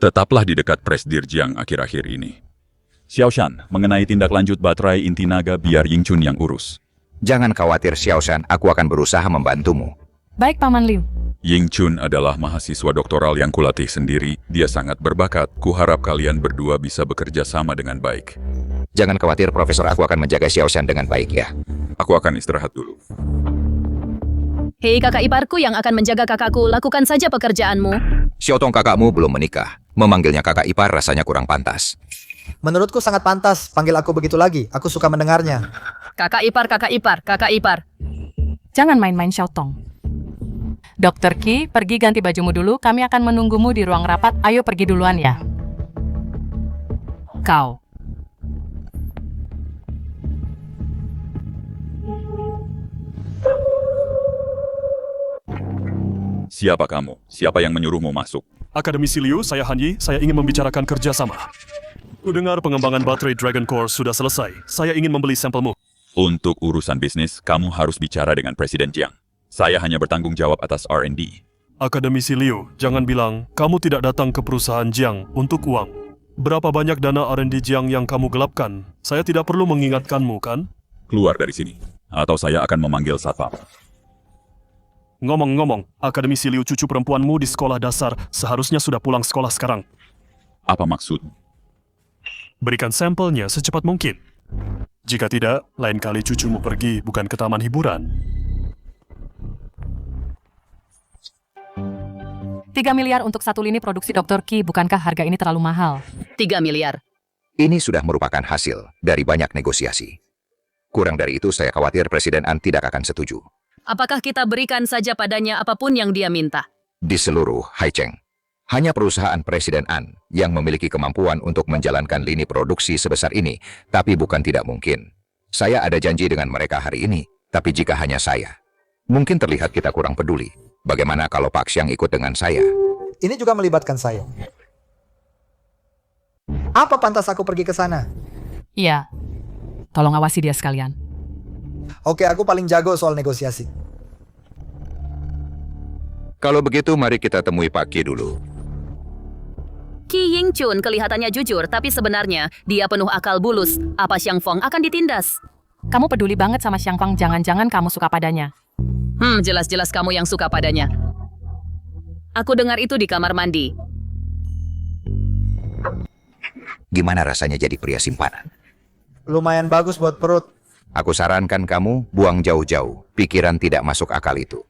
tetaplah di dekat Presdir Jiang akhir-akhir ini. Xiaoshan, mengenai tindak lanjut baterai inti naga biar Yingchun yang urus. Jangan khawatir, Xiaoshan, aku akan berusaha membantumu. Baik, Paman Liu. Yingchun adalah mahasiswa doktoral yang kulatih sendiri. Dia sangat berbakat. Kuharap kalian berdua bisa bekerja sama dengan baik. Jangan khawatir, Profesor. Aku akan menjaga Xiaoshan dengan baik ya. Aku akan istirahat dulu. Hei kakak iparku yang akan menjaga kakakku, lakukan saja pekerjaanmu. Xiaotong, kakakmu belum menikah. Memanggilnya kakak ipar rasanya kurang pantas. Menurutku sangat pantas. Panggil aku begitu lagi. Aku suka mendengarnya. Kakak ipar, kakak ipar, kakak ipar. Jangan main-main, Xiaotong. Dr. Qi, pergi ganti bajumu dulu. Kami akan menunggumu di ruang rapat. Ayo pergi duluan ya. Kau. Siapa kamu? Siapa yang menyuruhmu masuk? Akademisi Liu, saya Han Yi. Saya ingin membicarakan kerjasama. Kudengar pengembangan baterai Dragon Core sudah selesai. Saya ingin membeli sampelmu. Untuk urusan bisnis, kamu harus bicara dengan Presiden Jiang. Saya hanya bertanggung jawab atas R&D. Akademisi Liu, jangan bilang kamu tidak datang ke perusahaan Jiang untuk uang. Berapa banyak dana R&D Jiang yang kamu gelapkan? Saya tidak perlu mengingatkanmu, kan? Keluar dari sini, atau saya akan memanggil satpam. Ngomong-ngomong, Akademisi Liu, cucu perempuanmu di sekolah dasar seharusnya sudah pulang sekolah sekarang. Apa maksud? Berikan sampelnya secepat mungkin. Jika tidak, lain kali cucumu pergi bukan ke taman hiburan. 3 miliar untuk satu lini produksi Dr. Qi, bukankah harga ini terlalu mahal? 3 miliar. Ini sudah merupakan hasil dari banyak negosiasi. Kurang dari itu, saya khawatir Presiden An tidak akan setuju. Apakah kita berikan saja padanya apapun yang dia minta? Di seluruh Haicheng, hanya perusahaan Presiden An yang memiliki kemampuan untuk menjalankan lini produksi sebesar ini, tapi bukan tidak mungkin. Saya ada janji dengan mereka hari ini, tapi jika hanya saya, mungkin terlihat kita kurang peduli. Bagaimana kalau Pak Xiang ikut dengan saya? Ini juga melibatkan saya. Apa pantas aku pergi ke sana? Iya. Tolong awasi dia sekalian. Oke, aku paling jago soal negosiasi. Kalau begitu, mari kita temui Pak Qi dulu. Qi Yingchun kelihatannya jujur, tapi sebenarnya dia penuh akal bulus. Apa Xiang Feng akan ditindas? Kamu peduli banget sama Xiang Feng, jangan-jangan kamu suka padanya. Jelas-jelas kamu yang suka padanya. Aku dengar itu di kamar mandi. Gimana rasanya jadi pria simpanan? Lumayan bagus buat perut. Aku sarankan kamu buang jauh-jauh. Pikiran tidak masuk akal itu.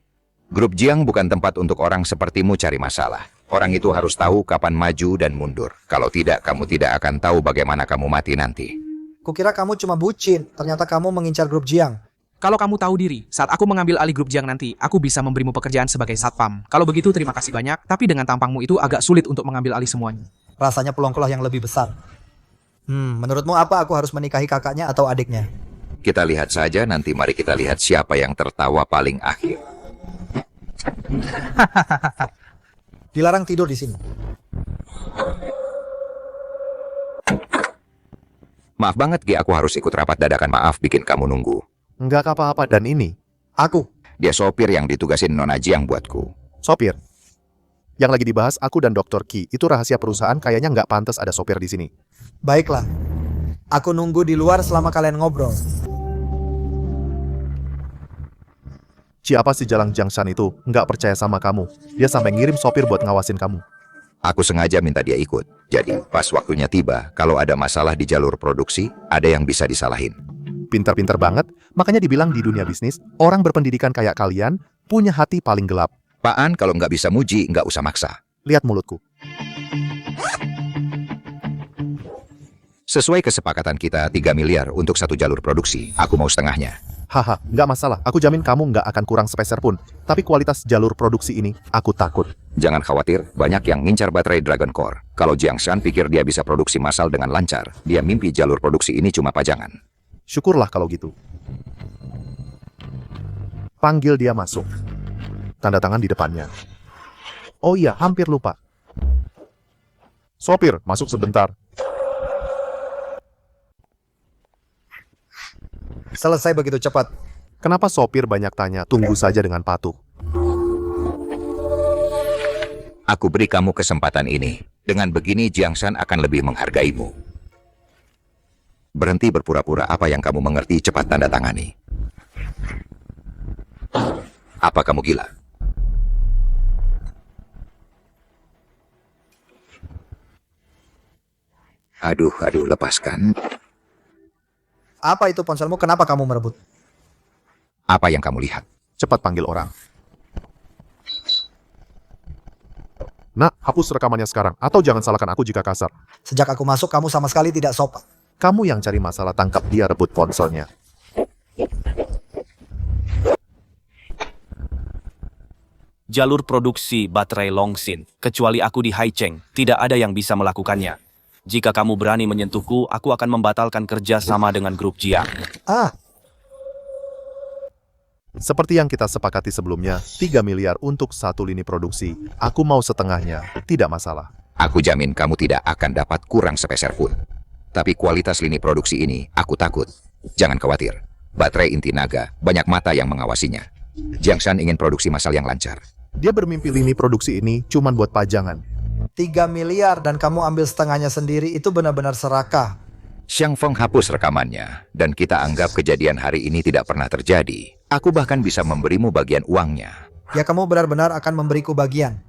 Grup Jiang bukan tempat untuk orang sepertimu cari masalah. Orang itu harus tahu kapan maju dan mundur. Kalau tidak, kamu tidak akan tahu bagaimana kamu mati nanti. Kukira kamu cuma bucin, ternyata kamu mengincar grup Jiang. Kalau kamu tahu diri, saat aku mengambil alih grup Jiang nanti, aku bisa memberimu pekerjaan sebagai satpam. Kalau begitu, terima kasih banyak, tapi dengan tampangmu itu agak sulit untuk mengambil alih semuanya. Rasanya peluangkulah yang lebih besar. Menurutmu apa aku harus menikahi kakaknya atau adiknya? Kita lihat saja, nanti mari kita lihat siapa yang tertawa paling akhir. Dilarang tidur di sini. Maaf banget, Gi, aku harus ikut rapat dadakan. Maaf bikin kamu nunggu. Enggak apa-apa, dan ini? Aku. Dia sopir yang ditugasin Nona Jiang buatku. Sopir? Yang lagi dibahas aku dan Dr. Qi, itu rahasia perusahaan, kayaknya nggak pantas ada sopir di sini. Baiklah. Aku nunggu di luar selama kalian ngobrol. Siapa si Jalang Jiangshan itu? Nggak percaya sama kamu. Dia sampai ngirim sopir buat ngawasin kamu. Aku sengaja minta dia ikut. Jadi, pas waktunya tiba, kalau ada masalah di jalur produksi, ada yang bisa disalahin. Pintar-pintar banget, makanya dibilang di dunia bisnis, orang berpendidikan kayak kalian punya hati paling gelap. Pak An, kalau nggak bisa muji, nggak usah maksa. Lihat mulutku. Sesuai kesepakatan kita 3 miliar untuk satu jalur produksi, aku mau setengahnya. Haha, nggak masalah. Aku jamin kamu nggak akan kurang sepeser pun. Tapi kualitas jalur produksi ini, aku takut. Jangan khawatir, banyak yang ngincar baterai Dragon Core. Kalau Jiangshan pikir dia bisa produksi massal dengan lancar, dia mimpi jalur produksi ini cuma pajangan. Syukurlah kalau gitu. Panggil dia masuk. Tanda tangan di depannya. Oh iya, hampir lupa. Sopir, masuk sebentar. Selesai begitu cepat. Kenapa sopir banyak tanya? Tunggu saja dengan patuh. Aku beri kamu kesempatan ini. Dengan begini, Jiangshan akan lebih menghargaimu. Berhenti berpura-pura, apa yang kamu mengerti, cepat tanda tangani. Apa kamu gila? Aduh, lepaskan. Apa itu ponselmu? Kenapa kamu merebut? Apa yang kamu lihat? Cepat panggil orang. Nak, hapus rekamannya sekarang, atau jangan salahkan aku jika kasar. Sejak aku masuk, kamu sama sekali tidak sopan. Kamu yang cari masalah, tangkap dia, rebut ponselnya. Jalur produksi baterai Longsin, kecuali aku di Haicheng, tidak ada yang bisa melakukannya. Jika kamu berani menyentuhku, aku akan membatalkan kerja sama dengan grup Jiang. Seperti yang kita sepakati sebelumnya, 3 miliar untuk satu lini produksi. Aku mau setengahnya, tidak masalah. Aku jamin kamu tidak akan dapat kurang sepeser pun. Tapi kualitas lini produksi ini, aku takut. Jangan khawatir. baterai inti naga, banyak mata yang mengawasinya. Jiangshan ingin produksi massal yang lancar. Dia bermimpi lini produksi ini cuman buat pajangan. 3 miliar dan kamu ambil setengahnya sendiri, itu benar-benar serakah. Xiang Feng hapus rekamannya, dan kita anggap kejadian hari ini tidak pernah terjadi. Aku bahkan bisa memberimu bagian uangnya. Ya, kamu benar-benar akan memberiku bagian.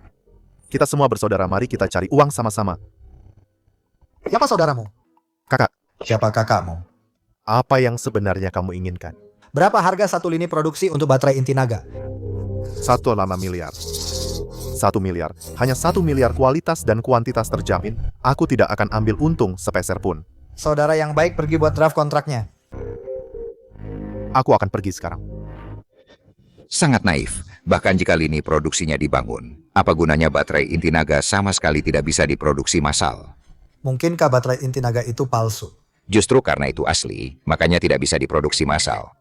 Kita semua bersaudara, mari kita cari uang sama-sama. Siapa saudaramu? Kakak. Siapa kakakmu? Apa yang sebenarnya kamu inginkan? Berapa harga satu lini produksi untuk baterai inti naga? 1,5 miliar. 1 miliar. Hanya 1 miliar kualitas dan kuantitas terjamin. Aku tidak akan ambil untung sepeser pun. Saudara yang baik pergi buat draft kontraknya. Aku akan pergi sekarang. Sangat naif. Bahkan jika lini produksinya dibangun, apa gunanya baterai inti naga sama sekali tidak bisa diproduksi massal? Mungkinkah baterai inti naga itu palsu? Justru karena itu asli, makanya tidak bisa diproduksi massal.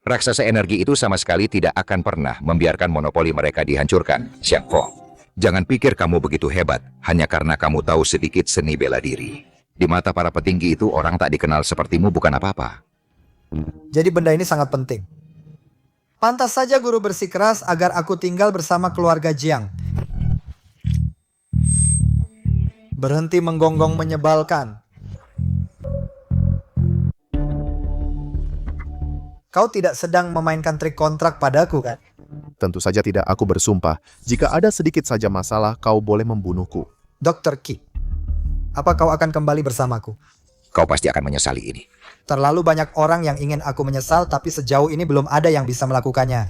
Raksasa energi itu sama sekali tidak akan pernah membiarkan monopoli mereka dihancurkan, Xiang Feng. Jangan pikir kamu begitu hebat, hanya karena kamu tahu sedikit seni bela diri. Di mata para petinggi itu, orang tak dikenal sepertimu bukan apa-apa. Jadi benda ini sangat penting. Pantas saja guru bersikeras agar aku tinggal bersama keluarga Jiang. Berhenti menggonggong menyebalkan. Kau tidak sedang memainkan trik kontrak padaku, kan? Tentu saja tidak, aku bersumpah. Jika ada sedikit saja masalah, kau boleh membunuhku. Dr. Qi, apa kau akan kembali bersamaku? Kau pasti akan menyesali ini. Terlalu banyak orang yang ingin aku menyesal, tapi sejauh ini belum ada yang bisa melakukannya.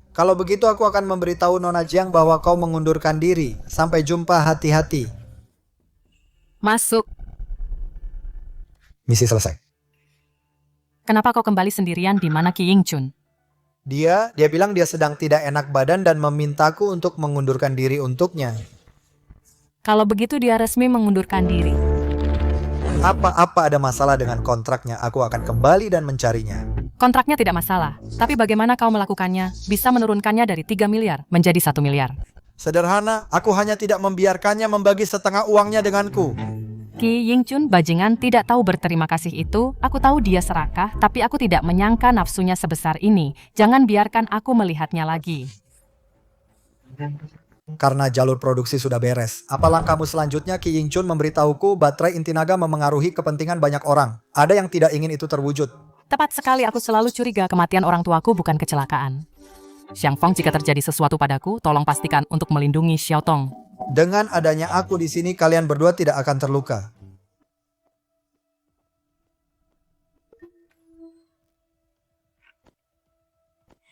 Kalau begitu aku akan memberitahu Nona Jiang bahwa kau mengundurkan diri. Sampai jumpa, hati-hati. Masuk. Misi selesai. Kenapa kau kembali sendirian di mana Qi Yingchun? Dia bilang dia sedang tidak enak badan dan memintaku untuk mengundurkan diri untuknya. Kalau begitu dia resmi mengundurkan diri. Apa ada masalah dengan kontraknya, aku akan kembali dan mencarinya. Kontraknya tidak masalah, tapi bagaimana kau melakukannya? Bisa menurunkannya dari 3 miliar menjadi 1 miliar. Sederhana, aku hanya tidak membiarkannya membagi setengah uangnya denganku. Qi Yingchun bajingan tidak tahu berterima kasih itu. Aku tahu dia serakah, tapi aku tidak menyangka nafsunya sebesar ini. Jangan biarkan aku melihatnya lagi. Karena jalur produksi sudah beres. Apa langkahmu selanjutnya? Qi Yingchun memberitahuku baterai inti naga memengaruhi kepentingan banyak orang. Ada yang tidak ingin itu terwujud. Tepat sekali, aku selalu curiga kematian orang tuaku bukan kecelakaan. Xiang Feng, jika terjadi sesuatu padaku, tolong pastikan untuk melindungi Xiao Tong. Dengan adanya aku di sini, kalian berdua tidak akan terluka.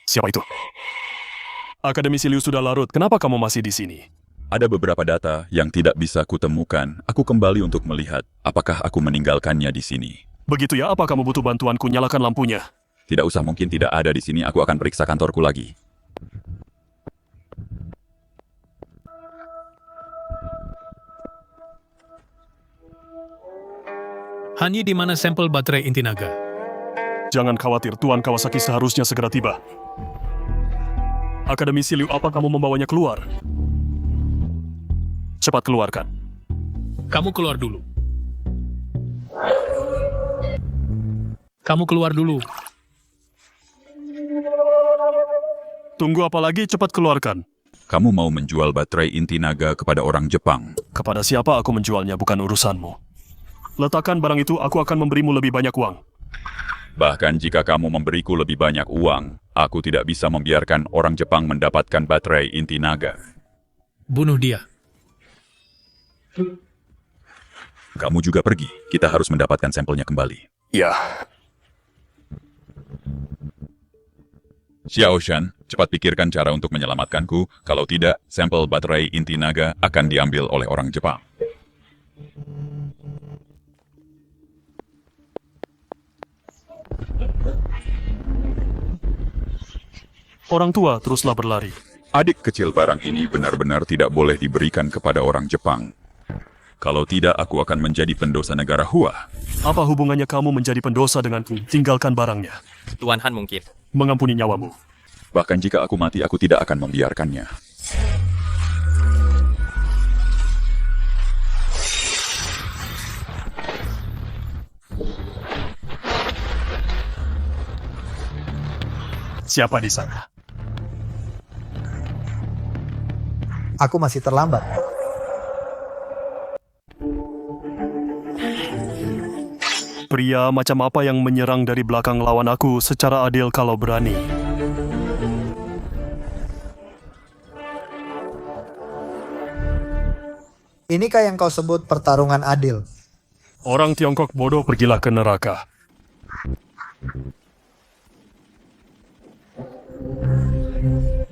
Siapa itu? Akademisi Liu sudah larut. Kenapa kamu masih di sini? Ada beberapa data yang tidak bisa kutemukan. Aku kembali untuk melihat apakah aku meninggalkannya di sini. Begitu ya, apa kamu butuh bantuanku? Nyalakan lampunya. Tidak usah, mungkin tidak ada di sini. Aku akan periksa kantorku lagi. Hanyi, di mana sampel baterai inti naga? Jangan khawatir, Tuan Kawasaki seharusnya segera tiba. Akademisi Liu, apa kamu membawanya keluar? Cepat keluarkan. Kamu keluar dulu. Kamu keluar dulu. Tunggu apa lagi, cepat keluarkan. Kamu mau menjual baterai inti naga kepada orang Jepang? Kepada siapa aku menjualnya bukan urusanmu. Letakkan barang itu, aku akan memberimu lebih banyak uang. Bahkan jika kamu memberiku lebih banyak uang, aku tidak bisa membiarkan orang Jepang mendapatkan baterai inti naga. Bunuh dia. Kamu juga pergi. Kita harus mendapatkan sampelnya kembali. Ya. Xiao Shan, cepat pikirkan cara untuk menyelamatkanku. Kalau tidak, sampel baterai inti naga akan diambil oleh orang Jepang. Orang tua teruslah berlari. Adik kecil barang ini benar-benar tidak boleh diberikan kepada orang Jepang. Kalau tidak, aku akan menjadi pendosa negara Hua. Apa hubungannya kamu menjadi pendosa denganku? Tinggalkan barangnya. Tuan Han mungkin. Mengampuni nyawamu. Bahkan jika aku mati, aku tidak akan membiarkannya. Siapa di sana? Aku masih terlambat. Pria macam apa yang menyerang dari belakang lawan aku secara adil kalau berani? Inikah yang kau sebut pertarungan adil? Orang Tiongkok bodoh, pergilah ke neraka.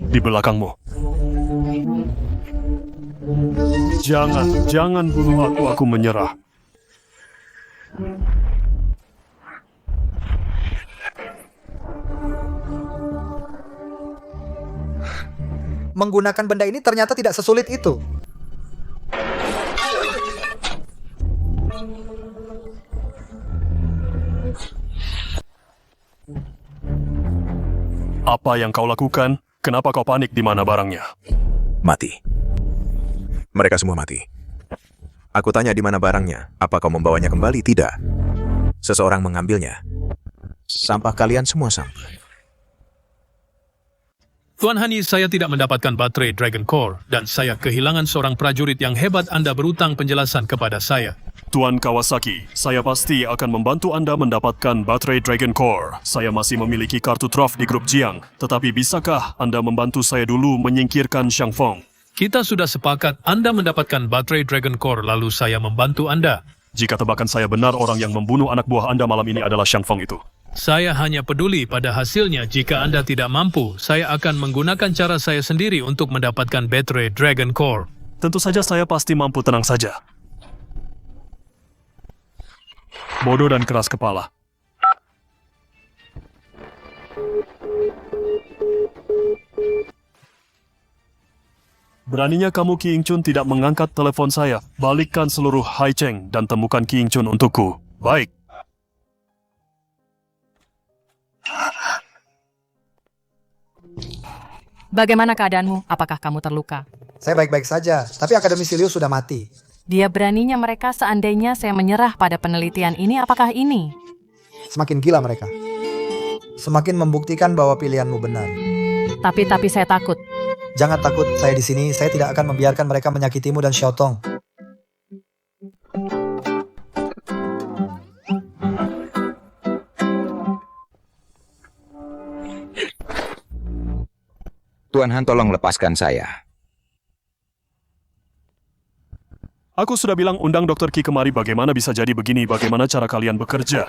Di belakangmu. Jangan bunuh aku menyerah. Menggunakan benda ini ternyata tidak sesulit itu. Apa yang kau lakukan? Kenapa kau panik? Di mana barangnya? Mati. Mereka semua mati. Aku tanya di mana barangnya. Apa kau membawanya kembali? Tidak. Seseorang mengambilnya. Sampah kalian semua sampah. Tuan Hani, saya tidak mendapatkan baterai Dragon Core, dan saya kehilangan seorang prajurit yang hebat. Anda berutang penjelasan kepada saya. Tuan Kawasaki, saya pasti akan membantu Anda mendapatkan baterai Dragon Core. Saya masih memiliki kartu truf di grup Jiang, tetapi bisakah Anda membantu saya dulu menyingkirkan Xiang Feng? Kita sudah sepakat Anda mendapatkan baterai Dragon Core, lalu saya membantu Anda. Jika tebakan saya benar, orang yang membunuh anak buah Anda malam ini adalah Xiang Feng itu. Saya hanya peduli pada hasilnya. Jika Anda tidak mampu, saya akan menggunakan cara saya sendiri untuk mendapatkan baterai Dragon Core. Tentu saja saya pasti mampu, tenang saja. Bodoh dan keras kepala. Beraninya kamu, Qi Yingchun, tidak mengangkat telepon saya. Balikkan seluruh Haicheng dan temukan Qi Yingchun untukku. Baik. Bagaimana keadaanmu? Apakah kamu terluka? Saya baik-baik saja, tapi Akademisi Liu sudah mati. Dia beraninya mereka seandainya saya menyerah pada penelitian ini. Apakah ini? Semakin gila mereka. Semakin membuktikan bahwa pilihanmu benar. Tapi saya takut. Jangan takut, saya di sini. Saya tidak akan membiarkan mereka menyakitimu dan Xiaotong. Tuan Han, tolong lepaskan saya. Aku sudah bilang undang Dr. Qi kemari. Bagaimana bisa jadi begini? Bagaimana cara kalian bekerja?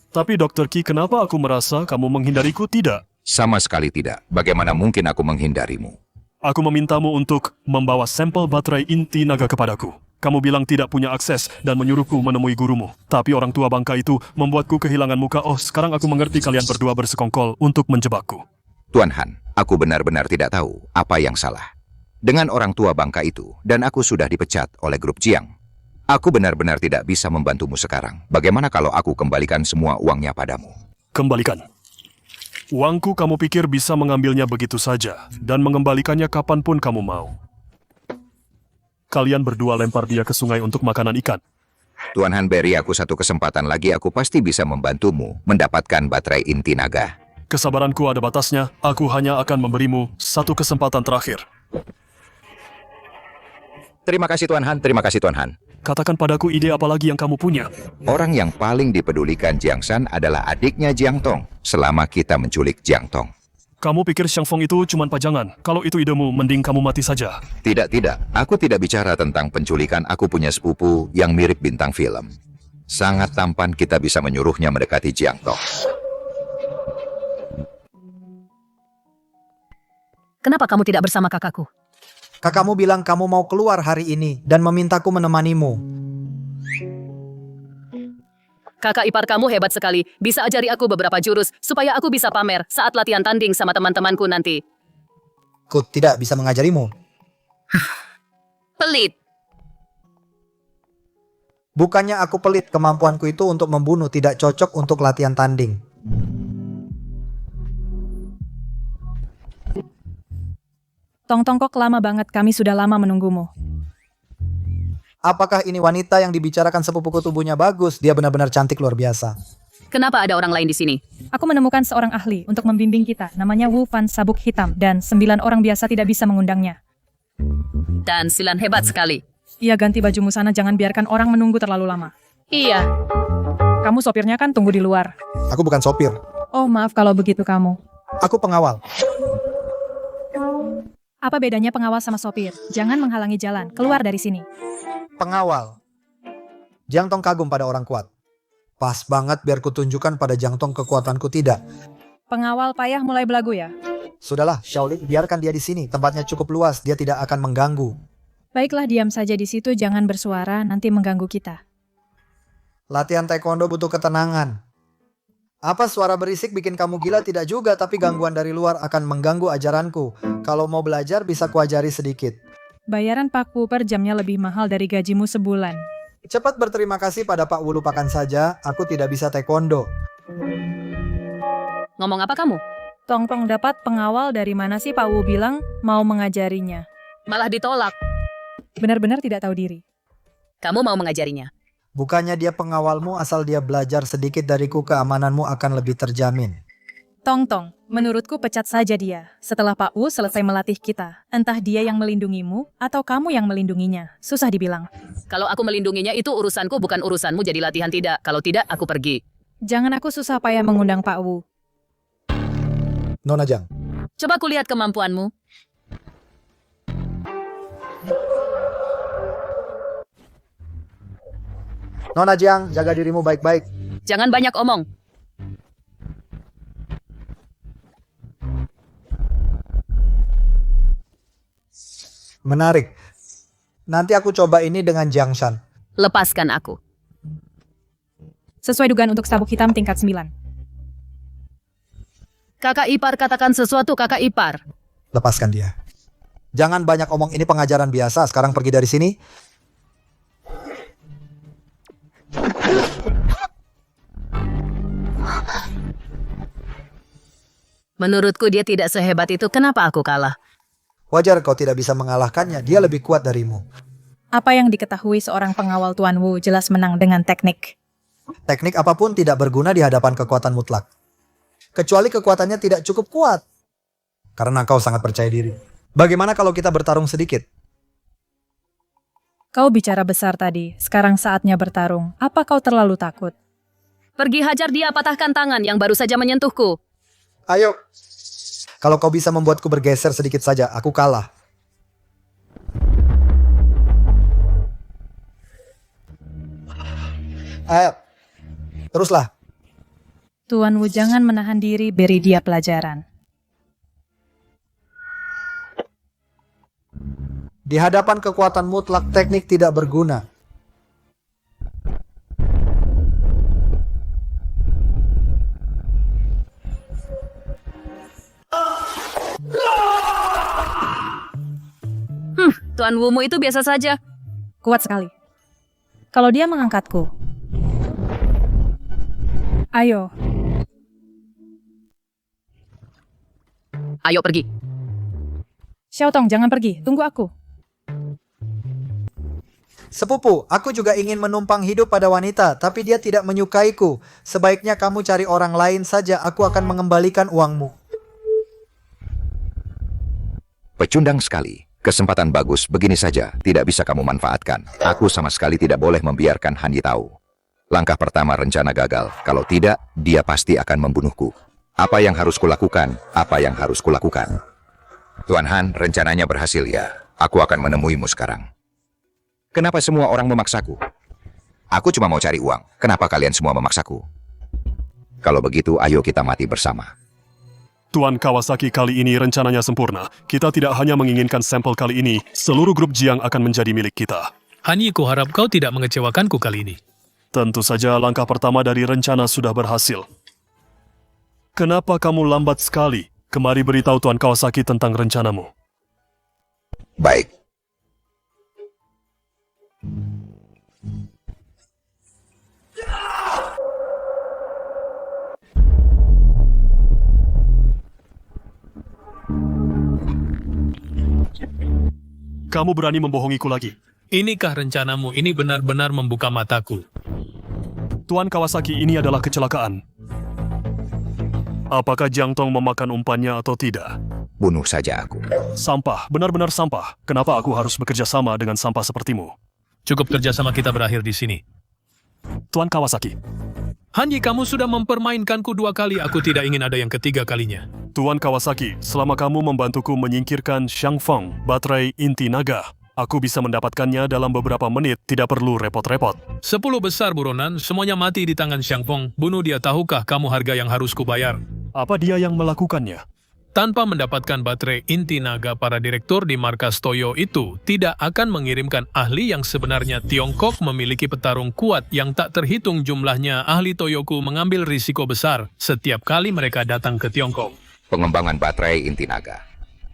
Tapi Dr. Qi, kenapa aku merasa kamu menghindariku? Tidak. Sama sekali tidak. Bagaimana mungkin aku menghindarimu? Aku memintamu untuk membawa sampel baterai inti naga kepadaku. Kamu bilang tidak punya akses dan menyuruhku menemui gurumu. Tapi orang tua bangka itu membuatku kehilangan muka. Oh, sekarang aku mengerti kalian berdua bersekongkol untuk menjebakku. Tuan Han, aku benar-benar tidak tahu apa yang salah dengan orang tua bangka itu, dan aku sudah dipecat oleh grup Jiang. Aku benar-benar tidak bisa membantumu sekarang. Bagaimana kalau aku kembalikan semua uangnya padamu? Kembalikan. Uangku kamu pikir bisa mengambilnya begitu saja dan mengembalikannya kapanpun kamu mau. Kalian berdua lempar dia ke sungai untuk makanan ikan. Tuan Han, beri aku satu kesempatan lagi. Aku pasti bisa membantumu mendapatkan baterai inti naga. Kesabaranku ada batasnya. Aku hanya akan memberimu satu kesempatan terakhir. Terima kasih Tuan Han, terima kasih Tuan Han. Katakan padaku ide apa lagi yang kamu punya. Orang yang paling dipedulikan Jiang Shan adalah adiknya Jiang Tong selama kita menculik Jiang Tong. Kamu pikir Xiang Feng itu cuma pajangan? Kalau itu idemu, mending kamu mati saja. Tidak. Aku tidak bicara tentang penculikan. Aku punya sepupu yang mirip bintang film. Sangat tampan, kita bisa menyuruhnya mendekati Jiang Tong. Kenapa kamu tidak bersama kakakku? Kakakmu bilang kamu mau keluar hari ini dan memintaku menemanimu. Kakak ipar kamu hebat sekali. Bisa ajari aku beberapa jurus supaya aku bisa pamer saat latihan tanding sama teman-temanku nanti. Aku tidak bisa mengajarimu. Pelit. Bukannya aku pelit, kemampuanku itu untuk membunuh tidak cocok untuk latihan tanding. Tong Kok lama banget, kami sudah lama menunggumu. Apakah ini wanita yang dibicarakan sepupuku tubuhnya bagus? Dia benar-benar cantik luar biasa. Kenapa ada orang lain di sini? Aku menemukan seorang ahli untuk membimbing kita, namanya Wu Fan Sabuk Hitam, dan 9 orang biasa tidak bisa mengundangnya. Dan Silan hebat sekali. Ia ganti bajumu sana, jangan biarkan orang menunggu terlalu lama. Iya. Kamu sopirnya kan, tunggu di luar. Aku bukan sopir. Oh maaf kalau begitu kamu. Aku pengawal. Apa bedanya pengawal sama sopir? Jangan menghalangi jalan, keluar dari sini. Pengawal. Jiang Tong kagum pada orang kuat. Pas banget biar kutunjukkan pada Jiang Tong kekuatanku tidak. Pengawal payah mulai belagu ya? Sudahlah, Shaolin, biarkan dia di sini. Tempatnya cukup luas, dia tidak akan mengganggu. Baiklah, diam saja di situ, jangan bersuara, nanti mengganggu kita. Latihan taekwondo butuh ketenangan. Apa suara berisik bikin kamu gila? Tidak juga, tapi gangguan dari luar akan mengganggu ajaranku. Kalau mau belajar, bisa kuajari sedikit. Bayaran Pak Wu per jamnya lebih mahal dari gajimu sebulan. Cepat berterima kasih pada Pak Wu, lupakan saja, aku tidak bisa taekwondo. Ngomong apa kamu? Tong dapat pengawal dari mana sih? Pak Wu bilang mau mengajarinya. Malah ditolak. Benar-benar tidak tahu diri. Kamu mau mengajarinya? Bukannya dia pengawalmu, asal dia belajar sedikit dariku, keamananmu akan lebih terjamin. Tong, menurutku pecat saja dia. Setelah Pak Wu selesai melatih kita, entah dia yang melindungimu atau kamu yang melindunginya. Susah dibilang. Kalau aku melindunginya itu urusanku, bukan urusanmu, jadi latihan tidak. Kalau tidak, aku pergi. Jangan aku susah payah mengundang Pak Wu. Nona Jiang. Coba kulihat kemampuanmu. Nona Jiang, jaga dirimu baik-baik. Jangan banyak omong. Menarik. Nanti aku coba ini dengan Jiang Shan. Lepaskan aku. Sesuai dugaan untuk sabuk hitam tingkat 9. Kakak ipar, katakan sesuatu kakak ipar. Lepaskan dia. Jangan banyak omong, ini pengajaran biasa. Sekarang pergi dari sini. Menurutku dia tidak sehebat itu, kenapa aku kalah? Wajar kau tidak bisa mengalahkannya, dia lebih kuat darimu. Apa yang diketahui seorang pengawal Tuan Wu jelas menang dengan teknik. Teknik apapun tidak berguna di hadapan kekuatan mutlak. Kecuali kekuatannya tidak cukup kuat. Karena kau sangat percaya diri. Bagaimana kalau kita bertarung sedikit? Kau bicara besar tadi, sekarang saatnya bertarung. Apa kau terlalu takut? Pergi hajar dia, patahkan tangan yang baru saja menyentuhku. Ayo. Kalau kau bisa membuatku bergeser sedikit saja, aku kalah. Ayo. Teruslah. Tuan Wu jangan menahan diri, beri dia pelajaran. Di hadapan kekuatan mutlak, teknik tidak berguna. Tuan Wu-mu itu biasa saja. Kuat sekali. Kalau dia mengangkatku. Ayo. Ayo pergi. Xiaotong, jangan pergi. Tunggu aku. Sepupu, aku juga ingin menumpang hidup pada wanita, tapi dia tidak menyukaiku. Sebaiknya kamu cari orang lain saja, aku akan mengembalikan uangmu. Pecundang sekali. Kesempatan bagus, begini saja, tidak bisa kamu manfaatkan. Aku sama sekali tidak boleh membiarkan Han Yi tahu. Langkah pertama rencana gagal, kalau tidak, dia pasti akan membunuhku. Apa yang harus kulakukan? Apa yang harus kulakukan? Tuan Han, rencananya berhasil ya. Aku akan menemuimu sekarang. Kenapa semua orang memaksaku? Aku cuma mau cari uang. Kenapa kalian semua memaksaku? Kalau begitu, ayo kita mati bersama. Tuan Kawasaki, kali ini rencananya sempurna. Kita tidak hanya menginginkan sampel kali ini, seluruh grup Jiang akan menjadi milik kita. Han Yi, kuharap kau tidak mengecewakanku kali ini. Tentu saja langkah pertama dari rencana sudah berhasil. Kenapa kamu lambat sekali? Kemari beritahu Tuan Kawasaki tentang rencanamu. Baik. Kamu berani membohongiku lagi? Inikah rencanamu? Ini benar-benar membuka mataku. Tuan Kawasaki, ini adalah kecelakaan. Apakah Jiang Tong memakan umpannya atau tidak? Bunuh saja aku. Sampah, benar-benar sampah. Kenapa aku harus bekerja sama dengan sampah sepertimu? Cukup kerjasama kita berakhir di sini. Tuan Kawasaki. Hanji, kamu sudah mempermainkanku 2 kali. Aku tidak ingin ada yang ketiga kalinya. Tuan Kawasaki, selama kamu membantuku menyingkirkan Xiangfeng, baterai inti naga, aku bisa mendapatkannya dalam beberapa menit, tidak perlu repot-repot. 10 besar buronan, semuanya mati di tangan Xiangfeng. Bunuh dia, tahukah kamu harga yang harus kubayar? Apa dia yang melakukannya? Tanpa mendapatkan baterai inti naga, para direktur di markas Toyo itu tidak akan mengirimkan ahli yang sebenarnya. Tiongkok memiliki petarung kuat yang tak terhitung jumlahnya. Ahli Toyoku mengambil risiko besar setiap kali mereka datang ke Tiongkok. Pengembangan baterai inti naga.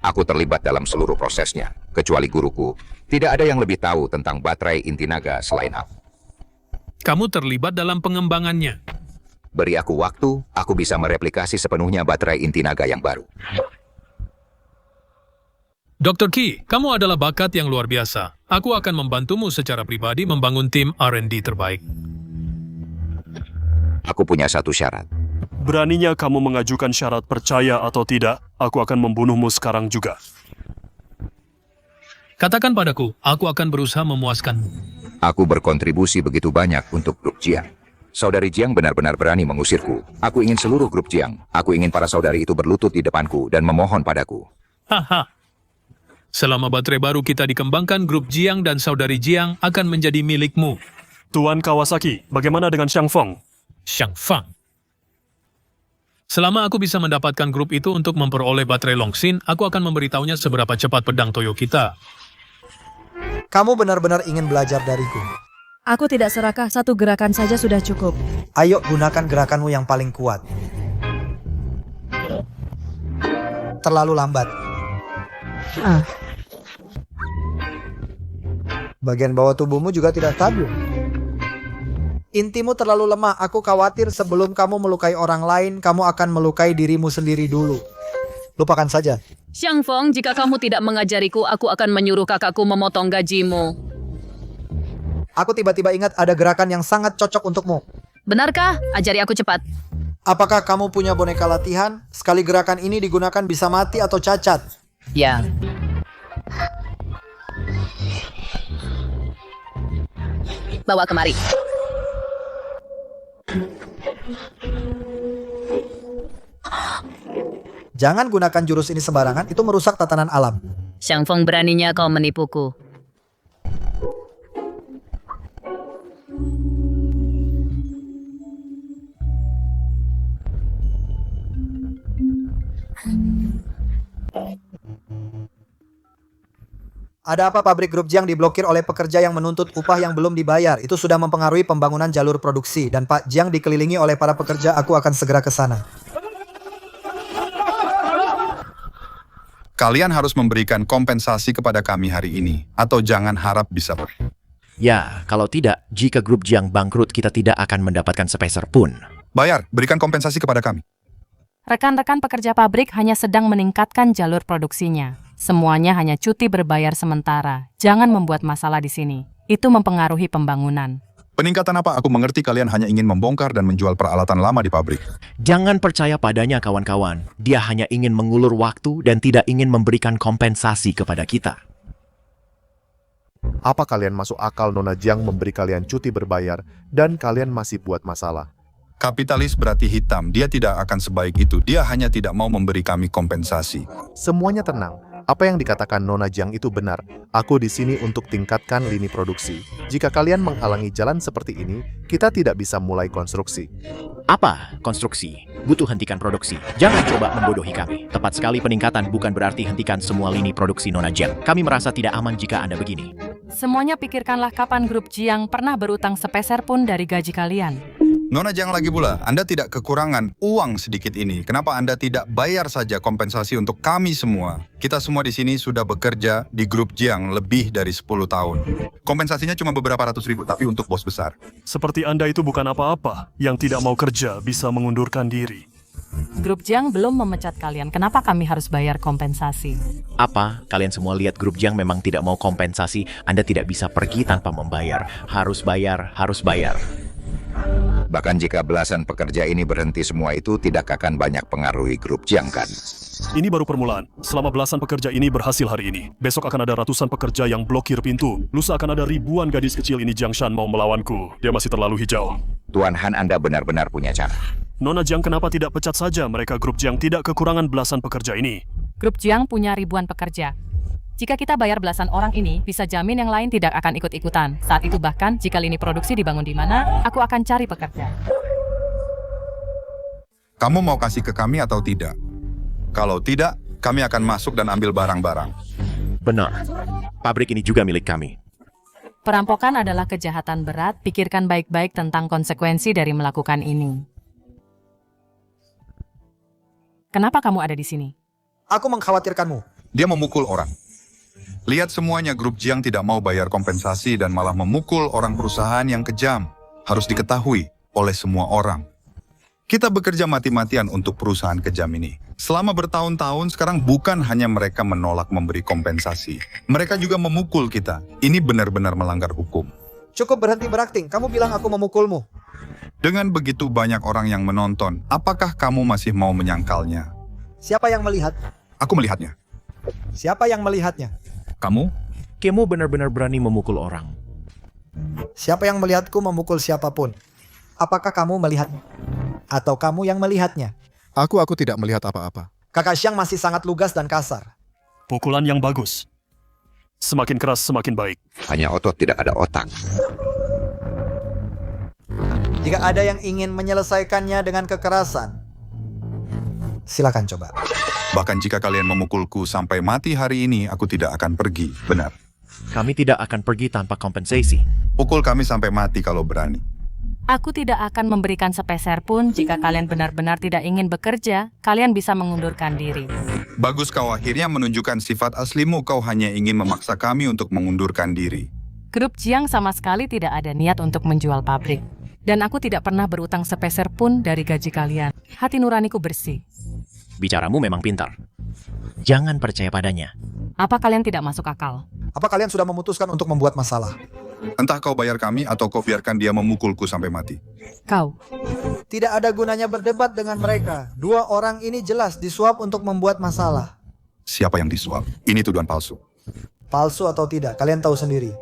Aku terlibat dalam seluruh prosesnya, kecuali guruku. Tidak ada yang lebih tahu tentang baterai inti naga selain aku. Kamu terlibat dalam pengembangannya. Beri aku waktu, aku bisa mereplikasi sepenuhnya baterai inti naga yang baru. Dr. Qi, kamu adalah bakat yang luar biasa. Aku akan membantumu secara pribadi membangun tim R&D terbaik. Aku punya satu syarat. Beraninya kamu mengajukan syarat, percaya atau tidak, aku akan membunuhmu sekarang juga. Katakan padaku, aku akan berusaha memuaskanmu. Aku berkontribusi begitu banyak untuk grup Jiang. Saudari Jiang benar-benar berani mengusirku. Aku ingin seluruh grup Jiang. Aku ingin para saudari itu berlutut di depanku dan memohon padaku. Haha. Selama baterai baru kita dikembangkan, grup Jiang dan saudari Jiang akan menjadi milikmu. Tuan Kawasaki, bagaimana dengan Xiangfeng? Xiangfeng. Selama aku bisa mendapatkan grup itu untuk memperoleh baterai Longxin, aku akan memberitahunya seberapa cepat pedang Toyo kita. Kamu benar-benar ingin belajar dariku. Aku tidak serakah, 1 gerakan saja sudah cukup. Ayo gunakan gerakanmu yang paling kuat. Terlalu lambat. Bagian bawah tubuhmu juga tidak stabil. Intimu terlalu lemah. Aku khawatir sebelum kamu melukai orang lain, kamu akan melukai dirimu sendiri dulu. Lupakan saja. Xiangfeng, jika kamu tidak mengajariku, aku akan menyuruh kakakku memotong gajimu. Aku tiba-tiba ingat ada gerakan yang sangat cocok untukmu. Benarkah? Ajari aku cepat. Apakah kamu punya boneka latihan? Sekali gerakan ini digunakan bisa mati atau cacat. Ya. Bawa kemari. Jangan gunakan jurus ini sembarangan, itu merusak tatanan alam. Xiangfeng, beraninya kau menipuku. Ada apa pabrik grup Jiang diblokir oleh pekerja yang menuntut upah yang belum dibayar? Itu sudah mempengaruhi pembangunan jalur produksi. Dan Pak Jiang dikelilingi oleh para pekerja, aku akan segera ke sana. Kalian harus memberikan kompensasi kepada kami hari ini, atau jangan harap bisa Ya, kalau tidak, jika grup Jiang bangkrut, kita tidak akan mendapatkan sepeser pun. Bayar, berikan kompensasi kepada kami. Rekan-rekan pekerja pabrik hanya sedang meningkatkan jalur produksinya. Semuanya hanya cuti berbayar sementara. Jangan membuat masalah di sini. Itu mempengaruhi pembangunan. Peningkatan apa? Aku mengerti kalian hanya ingin membongkar dan menjual peralatan lama di pabrik. Jangan percaya padanya, kawan-kawan. Dia hanya ingin mengulur waktu dan tidak ingin memberikan kompensasi kepada kita. Apa kalian masuk akal Nona Jiang memberi kalian cuti berbayar dan kalian masih buat masalah? Kapitalis berarti hitam. Dia tidak akan sebaik itu. Dia hanya tidak mau memberi kami kompensasi. Semuanya tenang. Apa yang dikatakan Nona Jiang itu benar. Aku di sini untuk tingkatkan lini produksi. Jika kalian menghalangi jalan seperti ini, kita tidak bisa mulai konstruksi. Apa? Konstruksi. Butuh hentikan produksi. Jangan coba membodohi kami. Tepat sekali, peningkatan bukan berarti hentikan semua lini produksi Nona Jiang. Kami merasa tidak aman jika Anda begini. Semuanya pikirkanlah kapan grup Jiang pernah berutang sepeser pun dari gaji kalian. Nona Jiang lagi pula, Anda tidak kekurangan uang sedikit ini. Kenapa Anda tidak bayar saja kompensasi untuk kami semua? Kita semua di sini sudah bekerja di grup Jiang lebih dari 10 tahun. Kompensasinya cuma beberapa ratus ribu, tapi untuk bos besar. Seperti Anda itu bukan apa-apa. Yang tidak mau kerja bisa mengundurkan diri. Grup Jiang belum memecat kalian. Kenapa kami harus bayar kompensasi? Apa? Kalian semua lihat grup Jiang memang tidak mau kompensasi. Anda tidak bisa pergi tanpa membayar. Harus bayar, harus bayar. Bahkan jika belasan pekerja ini berhenti semua itu tidak akan banyak pengaruhi grup Jiang kan? Ini baru permulaan. Selama belasan pekerja ini berhasil hari ini, besok akan ada ratusan pekerja yang blokir pintu. Lusa akan ada ribuan gadis kecil ini Jiang Shan mau melawanku. Dia masih terlalu hijau. Tuan Han, Anda benar-benar punya cara. Nona Jiang kenapa tidak pecat saja mereka grup Jiang tidak kekurangan belasan pekerja ini? Grup Jiang punya ribuan pekerja. Jika kita bayar belasan orang ini, bisa jamin yang lain tidak akan ikut-ikutan. Saat itu bahkan, jika lini produksi dibangun di mana, aku akan cari pekerja. Kamu mau kasih ke kami atau tidak? Kalau tidak, kami akan masuk dan ambil barang-barang. Benar. Pabrik ini juga milik kami. Perampokan adalah kejahatan berat, pikirkan baik-baik tentang konsekuensi dari melakukan ini. Kenapa kamu ada di sini? Aku mengkhawatirkanmu. Dia memukul orang. Lihat semuanya grup Jiang tidak mau bayar kompensasi dan malah memukul orang perusahaan yang kejam. Harus diketahui oleh semua orang. Kita bekerja mati-matian untuk perusahaan kejam ini. Selama bertahun-tahun sekarang bukan hanya mereka menolak memberi kompensasi. Mereka juga memukul kita. Ini benar-benar melanggar hukum. Cukup berhenti berakting, kamu bilang aku memukulmu. Dengan begitu banyak orang yang menonton, apakah kamu masih mau menyangkalnya? Siapa yang melihat? Aku melihatnya. Siapa yang melihatnya? Kamu? Kamu benar-benar berani memukul orang. Siapa yang melihatku memukul siapapun? Apakah kamu melihatnya? Atau kamu yang melihatnya? Aku tidak melihat apa-apa. Kakak Xiang masih sangat lugas dan kasar. Pukulan yang bagus. Semakin keras, semakin baik. Hanya otot, tidak ada otak. Jika ada yang ingin menyelesaikannya dengan kekerasan, silakan coba. Bahkan jika kalian memukulku sampai mati hari ini, aku tidak akan pergi, benar? Kami tidak akan pergi tanpa kompensasi. Pukul kami sampai mati kalau berani. Aku tidak akan memberikan sepeser pun jika kalian benar-benar tidak ingin bekerja, kalian bisa mengundurkan diri. Bagus kau akhirnya menunjukkan sifat aslimu, kau hanya ingin memaksa kami untuk mengundurkan diri. Grup Jiang sama sekali tidak ada niat untuk menjual pabrik. Dan aku tidak pernah berutang sepeser pun dari gaji kalian. Hati nuraniku bersih. Bicaramu memang pintar. Jangan percaya padanya. Apa kalian tidak masuk akal? Apa kalian sudah memutuskan untuk membuat masalah? Entah kau bayar kami atau kau biarkan dia memukulku sampai mati. Kau. Tidak ada gunanya berdebat dengan mereka. Dua orang ini jelas disuap untuk membuat masalah. Siapa yang disuap? Ini tuduhan palsu. Palsu atau tidak, kalian tahu sendiri.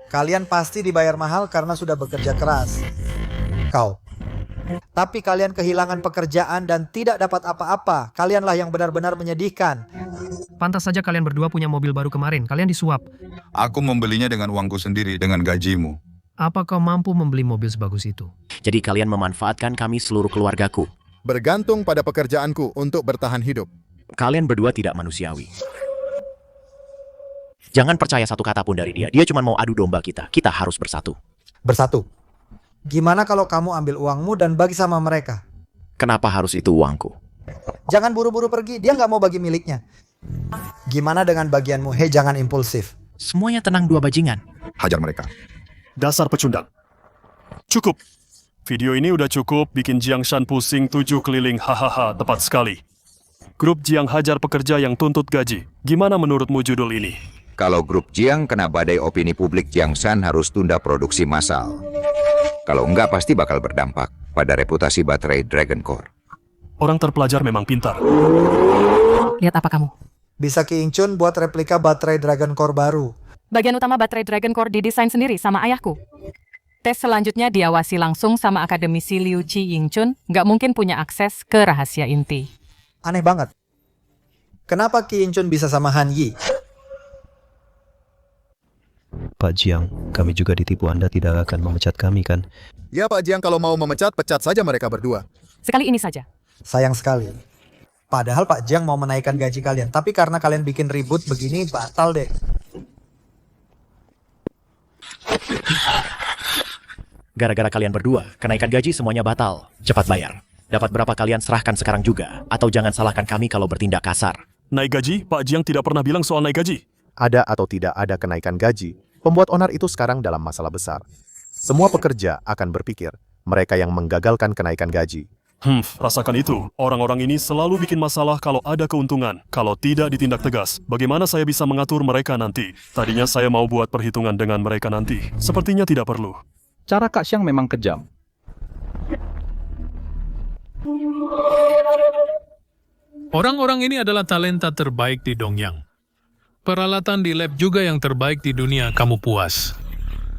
Kalian pasti dibayar mahal karena sudah bekerja keras. Kau. Tapi kalian kehilangan pekerjaan dan tidak dapat apa-apa. Kalianlah yang benar-benar menyedihkan. Pantas saja kalian berdua punya mobil baru kemarin. Kalian disuap. Aku membelinya dengan uangku sendiri, dengan gajimu. Apa kau mampu membeli mobil sebagus itu? Jadi kalian memanfaatkan kami seluruh keluargaku. Bergantung pada pekerjaanku untuk bertahan hidup. Kalian berdua tidak manusiawi. Jangan percaya satu kata pun dari dia. Dia cuma mau adu domba kita. Kita harus bersatu. Bersatu? Gimana kalau kamu ambil uangmu dan bagi sama mereka? Kenapa harus itu uangku? Jangan buru-buru pergi, dia nggak mau bagi miliknya. Gimana dengan bagianmu? Hei, jangan impulsif. Semuanya tenang, dua bajingan. Hajar mereka. Dasar pecundang. Cukup. Video ini udah cukup bikin Jiang Shan pusing 7 keliling, hahaha, tepat sekali. Grup Jiang hajar pekerja yang tuntut gaji. Gimana menurutmu judul ini? Kalau grup Jiang kena badai opini publik, Jiang Shan harus tunda produksi massal. Kalau enggak pasti bakal berdampak pada reputasi baterai Dragon Core. Orang terpelajar memang pintar. Lihat apa kamu? Bisa Ki Ingchun buat replika baterai Dragon Core baru. Bagian utama baterai Dragon Core didesain sendiri sama ayahku. Tes selanjutnya diawasi langsung sama akademisi Liu Chi Yingchun, nggak mungkin punya akses ke rahasia inti. Aneh banget. Kenapa Ki Ingchun bisa sama Han Yi? Pak Jiang, kami juga ditipu. Anda tidak akan memecat kami, kan? Ya Pak Jiang, kalau mau memecat, pecat saja mereka berdua. Sekali ini saja. Sayang sekali. Padahal Pak Jiang mau menaikkan gaji kalian. Tapi karena kalian bikin ribut begini, batal deh. Gara-gara kalian berdua, kenaikan gaji semuanya batal. Cepat bayar. Dapat berapa kalian serahkan sekarang juga. Atau jangan salahkan kami kalau bertindak kasar. Naik gaji? Pak Jiang tidak pernah bilang soal naik gaji. Ada atau tidak ada kenaikan gaji, pembuat onar itu sekarang dalam masalah besar. Semua pekerja akan berpikir, mereka yang menggagalkan kenaikan gaji. Rasakan itu. Orang-orang ini selalu bikin masalah kalau ada keuntungan. Kalau tidak ditindak tegas, bagaimana saya bisa mengatur mereka nanti? Tadinya saya mau buat perhitungan dengan mereka nanti. Sepertinya tidak perlu. Cara Kak Xiang memang kejam. Orang-orang ini adalah talenta terbaik di Dongyang. Peralatan di lab juga yang terbaik di dunia. Kamu puas?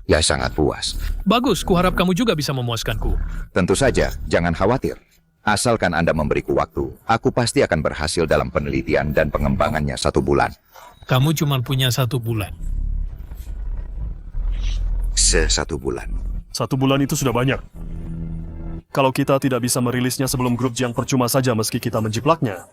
Ya, sangat puas. Bagus, kuharap kamu juga bisa memuaskanku. Tentu saja, jangan khawatir. Asalkan Anda memberiku waktu, aku pasti akan berhasil dalam penelitian dan pengembangannya 1 bulan. Kamu cuma punya 1 bulan. 1 bulan. 1 bulan itu sudah banyak. Kalau kita tidak bisa merilisnya sebelum grup Jiang, percuma saja meski kita menjiplaknya.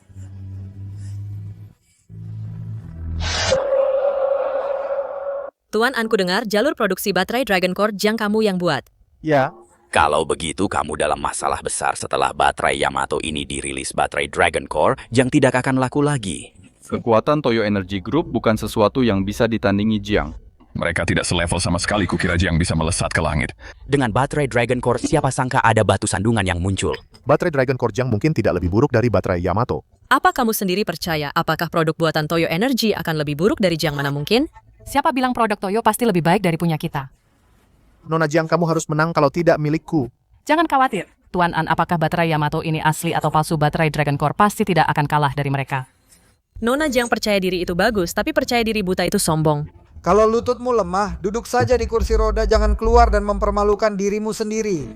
Tuan Anku dengar jalur produksi baterai Dragon Core Jiang kamu yang buat. Ya. Kalau begitu kamu dalam masalah besar setelah baterai Yamato ini dirilis baterai Dragon Core yang tidak akan laku lagi. Kekuatan Toyo Energy Group bukan sesuatu yang bisa ditandingi Jiang. Mereka tidak selevel sama sekali, kukira Jiang bisa melesat ke langit. Dengan baterai Dragon Core, siapa sangka ada batu sandungan yang muncul. Baterai Dragon Core Jiang mungkin tidak lebih buruk dari baterai Yamato. Apa kamu sendiri percaya apakah produk buatan Toyo Energy akan lebih buruk dari Jiang? Mana mungkin? Siapa bilang produk Toyo pasti lebih baik dari punya kita? Nona Jiang, kamu harus menang kalau tidak milikku. Jangan khawatir, Tuan An, apakah baterai Yamato ini asli atau palsu, baterai Dragon Core pasti tidak akan kalah dari mereka. Nona Jiang percaya diri itu bagus, tapi percaya diri buta itu sombong. Kalau lututmu lemah, duduk saja di kursi roda, jangan keluar dan mempermalukan dirimu sendiri.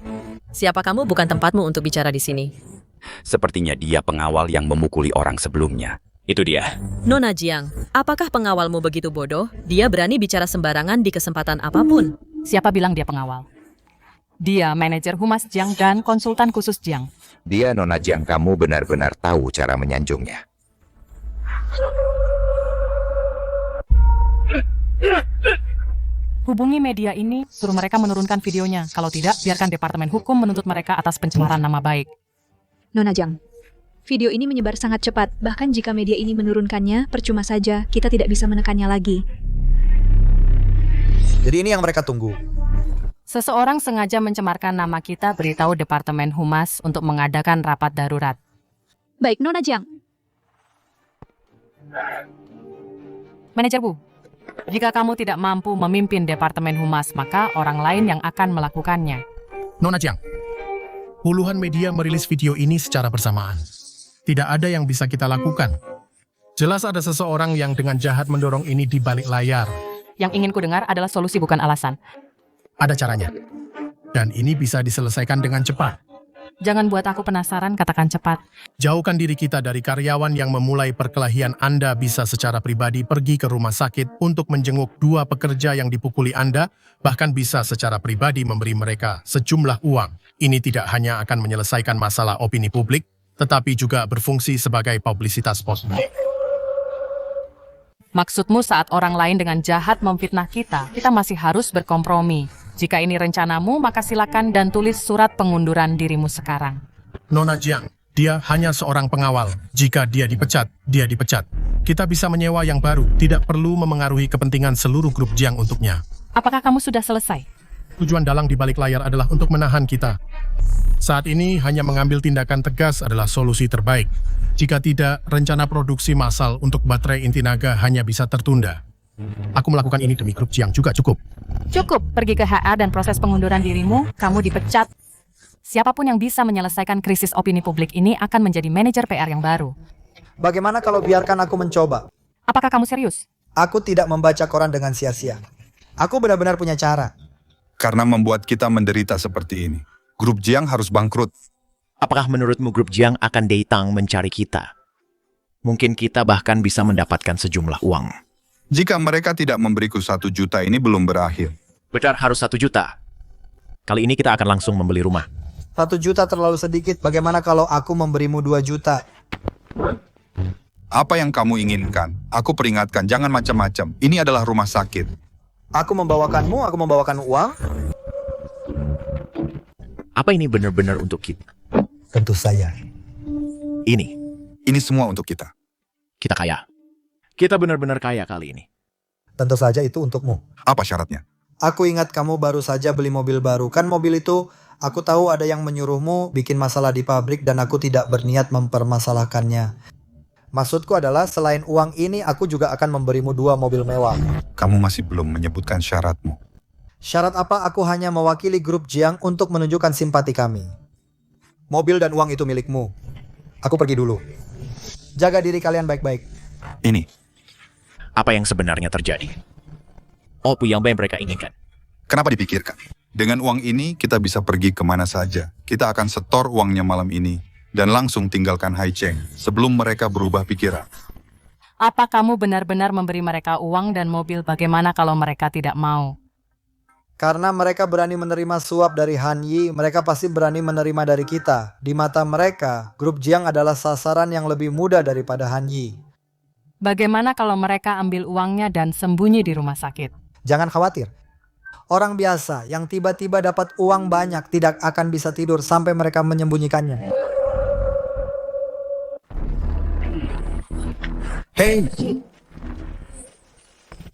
Siapa kamu? Bukan tempatmu untuk bicara di sini. Sepertinya dia pengawal yang memukuli orang sebelumnya. Itu dia. Nona Jiang, apakah pengawalmu begitu bodoh? Dia berani bicara sembarangan di kesempatan apapun. Siapa bilang dia pengawal? Dia manajer humas Jiang dan konsultan khusus Jiang. Dia Nona Jiang, kamu benar-benar tahu cara menyanjungnya. Hubungi media ini, suruh mereka menurunkan videonya. Kalau tidak, biarkan Departemen Hukum menuntut mereka atas pencemaran nama baik. Nona Jiang, video ini menyebar sangat cepat. Bahkan jika media ini menurunkannya, percuma saja, kita tidak bisa menekannya lagi. Jadi ini yang mereka tunggu. Seseorang sengaja mencemarkan nama kita, beritahu Departemen Humas untuk mengadakan rapat darurat. Baik, Nona Jiang. Manajer Bu, jika kamu tidak mampu memimpin Departemen Humas, maka orang lain yang akan melakukannya. Nona Jiang, puluhan media merilis video ini secara bersamaan. Tidak ada yang bisa kita lakukan. Jelas ada seseorang yang dengan jahat mendorong ini di balik layar. Yang ingin ku dengar adalah solusi, bukan alasan. Ada caranya. Dan ini bisa diselesaikan dengan cepat. Jangan buat aku penasaran, katakan cepat. Jauhkan diri kita dari karyawan yang memulai perkelahian. Anda bisa secara pribadi pergi ke rumah sakit untuk menjenguk 2 pekerja yang dipukuli Anda, bahkan bisa secara pribadi memberi mereka sejumlah uang. Ini tidak hanya akan menyelesaikan masalah opini publik, tetapi juga berfungsi sebagai publisitas positif. Maksudmu saat orang lain dengan jahat memfitnah kita masih harus berkompromi. Jika ini rencanamu, maka silakan dan tulis surat pengunduran dirimu sekarang. Nona Jiang, dia hanya seorang pengawal. Jika dia dipecat, dia dipecat. Kita bisa menyewa yang baru, tidak perlu memengaruhi kepentingan seluruh grup Jiang untuknya. Apakah kamu sudah selesai? Tujuan dalang di balik layar adalah untuk menahan kita. Saat ini hanya mengambil tindakan tegas adalah solusi terbaik. Jika tidak, rencana produksi massal untuk baterai inti naga hanya bisa tertunda. Aku melakukan ini demi grup Jiang juga cukup. Cukup, pergi ke HR dan proses pengunduran dirimu, kamu dipecat. Siapapun yang bisa menyelesaikan krisis opini publik ini akan menjadi manajer PR yang baru. Bagaimana kalau biarkan aku mencoba? Apakah kamu serius? Aku tidak membaca koran dengan sia-sia. Aku benar-benar punya cara. Karena membuat kita menderita seperti ini. Grup Jiang harus bangkrut. Apakah menurutmu grup Jiang akan datang mencari kita? Mungkin kita bahkan bisa mendapatkan sejumlah uang. Jika mereka tidak memberiku 1 juta, ini belum berakhir. Benar, harus 1 juta. Kali ini kita akan langsung membeli rumah. 1 juta terlalu sedikit. Bagaimana kalau aku memberimu 2 juta? Apa yang kamu inginkan? Aku peringatkan, jangan macam-macam. Ini adalah rumah sakit. Aku membawakanmu, aku membawakan uang. Apa ini benar-benar untuk kita? Tentu saja. Ini semua untuk kita. Kita kaya. Kita benar-benar kaya kali ini. Tentu saja itu untukmu. Apa syaratnya? Aku ingat kamu baru saja beli mobil baru. Kan mobil itu, aku tahu ada yang menyuruhmu bikin masalah di pabrik dan aku tidak berniat mempermasalahkannya. Maksudku adalah selain uang ini, aku juga akan memberimu 2 mobil mewah. Kamu masih belum menyebutkan syaratmu. Syarat apa? Aku hanya mewakili grup Jiang untuk menunjukkan simpati kami. Mobil dan uang itu milikmu. Aku pergi dulu. Jaga diri kalian baik-baik. Ini, Apa yang sebenarnya terjadi? Apa yang mereka inginkan? kenapa dipikirkan? Dengan uang ini, kita bisa pergi kemana saja. Kita akan setor uangnya malam ini, dan langsung tinggalkan Haicheng sebelum mereka berubah pikiran. Apa kamu benar-benar memberi mereka uang dan mobil? Bagaimana kalau mereka tidak mau? Karena mereka berani menerima suap dari Han Yi, mereka pasti berani menerima dari kita. Di mata mereka, grup Jiang adalah sasaran yang lebih mudah daripada Han Yi. Bagaimana kalau mereka ambil uangnya dan sembunyi di rumah sakit? Jangan khawatir. Orang biasa yang tiba-tiba dapat uang banyak tidak akan bisa tidur sampai mereka menyembunyikannya. Hei!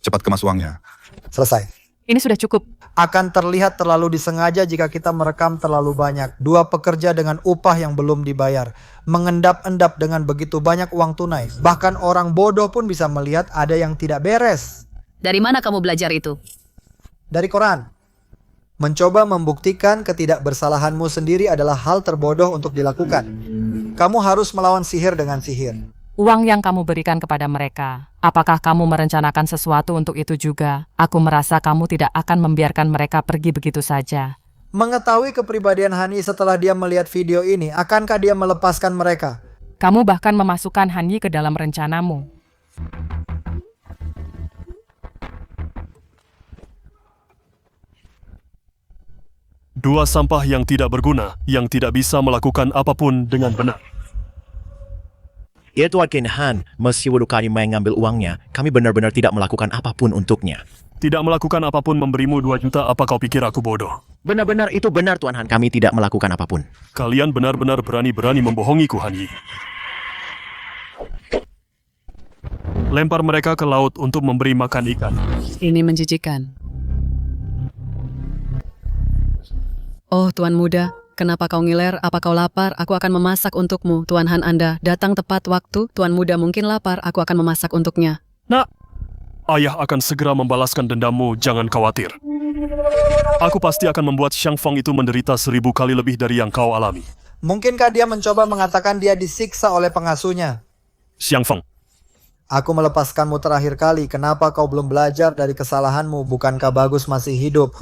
Cepat kemas uangnya. Selesai. Ini sudah cukup. Akan terlihat terlalu disengaja jika kita merekam terlalu banyak. 2 pekerja dengan upah yang belum dibayar. Mengendap-endap dengan begitu banyak uang tunai. Bahkan orang bodoh pun bisa melihat ada yang tidak beres. Dari mana kamu belajar itu? Dari koran. Mencoba membuktikan ketidakbersalahanmu sendiri adalah hal terbodoh untuk dilakukan. Kamu harus melawan sihir dengan sihir. Uang yang kamu berikan kepada mereka, apakah kamu merencanakan sesuatu untuk itu juga? Aku merasa kamu tidak akan membiarkan mereka pergi begitu saja. Mengetahui kepribadian Hani setelah dia melihat video ini, akankah dia melepaskan mereka? Kamu bahkan memasukkan Han Yi ke dalam rencanamu. Dua sampah yang tidak berguna, yang tidak bisa melakukan apapun dengan benar. Itu artinya Han, meskipun kami mengambil uangnya, kami benar-benar tidak melakukan apapun untuknya. Tidak melakukan apapun memberimu 2 juta, apa kau pikir aku bodoh? Benar-benar itu benar Tuan Han, kami tidak melakukan apapun. Kalian benar-benar berani-berani membohongiku, Han Yi. Lempar mereka ke laut untuk memberi makan ikan. Ini menjijikan. Oh, Tuan Muda, kenapa kau ngiler? Apa kau lapar? Aku akan memasak untukmu. Tuan Han Anda datang tepat waktu. Tuan Muda mungkin lapar, aku akan memasak untuknya. Nak, ayah akan segera membalaskan dendammu, jangan khawatir. Aku pasti akan membuat Xiang Feng itu menderita 1000 kali lebih dari yang kau alami. Mungkinkah dia mencoba mengatakan dia disiksa oleh pengasuhnya? Xiang Feng. Aku melepaskanmu terakhir kali, kenapa kau belum belajar dari kesalahanmu? Bukankah Bagus masih hidup?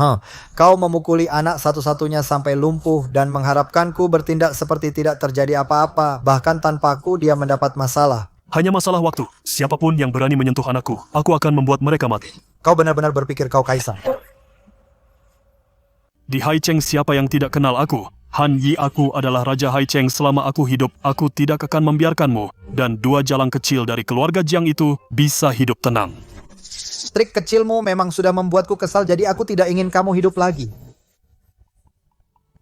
Kau memukuli anak satu-satunya sampai lumpuh dan mengharapkanku bertindak seperti tidak terjadi apa-apa. Bahkan tanpaku dia mendapat masalah. Hanya masalah waktu. Siapapun yang berani menyentuh anakku, aku akan membuat mereka mati. Kau benar-benar berpikir kau kaisar? Di Haicheng siapa yang tidak kenal aku? Han Yi, aku adalah Raja Haicheng. Selama aku hidup, aku tidak akan membiarkanmu. Dan 2 jalang kecil dari keluarga Jiang itu bisa hidup tenang. Trik kecilmu memang sudah membuatku kesal, jadi aku tidak ingin kamu hidup lagi.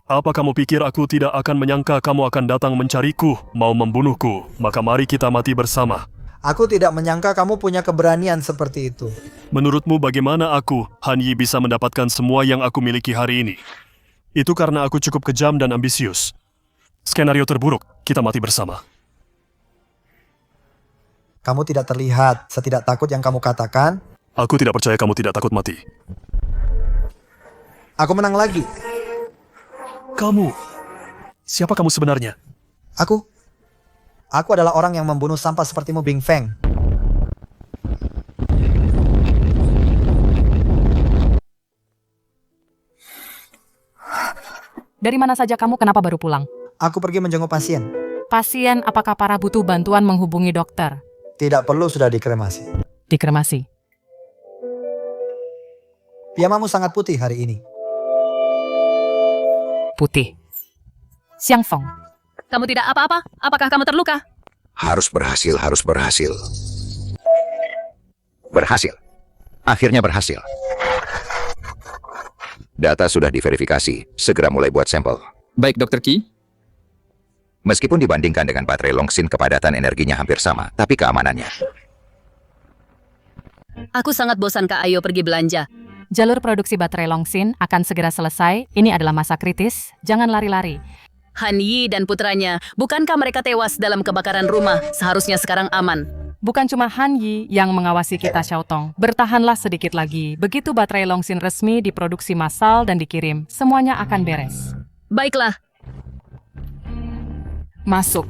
Apa kamu pikir aku tidak akan menyangka kamu akan datang mencariku, mau membunuhku? Maka mari kita mati bersama. Aku tidak menyangka kamu punya keberanian seperti itu. Menurutmu bagaimana aku, Han Yi, bisa mendapatkan semua yang aku miliki hari ini? Itu karena aku cukup kejam dan ambisius. Skenario terburuk, kita mati bersama. Kamu tidak terlihat setidak takut yang kamu katakan. Aku tidak percaya kamu tidak takut mati. Aku menang lagi. Kamu? Siapa kamu sebenarnya? Aku adalah orang yang membunuh sampah sepertimu, Bing Feng. Dari mana saja kamu? Kenapa baru pulang? Aku pergi menjenguk pasien. Pasien, apakah para butuh bantuan menghubungi dokter? Tidak perlu, sudah dikremasi. Dikremasi. Piyamamu sangat putih hari ini. Putih. Xiang Feng. Kamu tidak apa-apa? Apakah kamu terluka? Harus berhasil, harus berhasil. Berhasil. Akhirnya berhasil. Data sudah diverifikasi, segera mulai buat sampel. Baik, Dr. Qi. Meskipun dibandingkan dengan baterai Longsin, kepadatan energinya hampir sama, tapi keamanannya. Aku sangat bosan, Kak. Ayo pergi belanja. Jalur produksi baterai Longsin akan segera selesai. Ini adalah masa kritis. Jangan lari-lari. Han Yi dan putranya, bukankah mereka tewas dalam kebakaran rumah? Seharusnya sekarang aman. Bukan cuma Han Yi yang mengawasi kita, Xiao Tong. Bertahanlah sedikit lagi. Begitu baterai Longsin resmi diproduksi massal dan dikirim, semuanya akan beres. Baiklah. Masuk.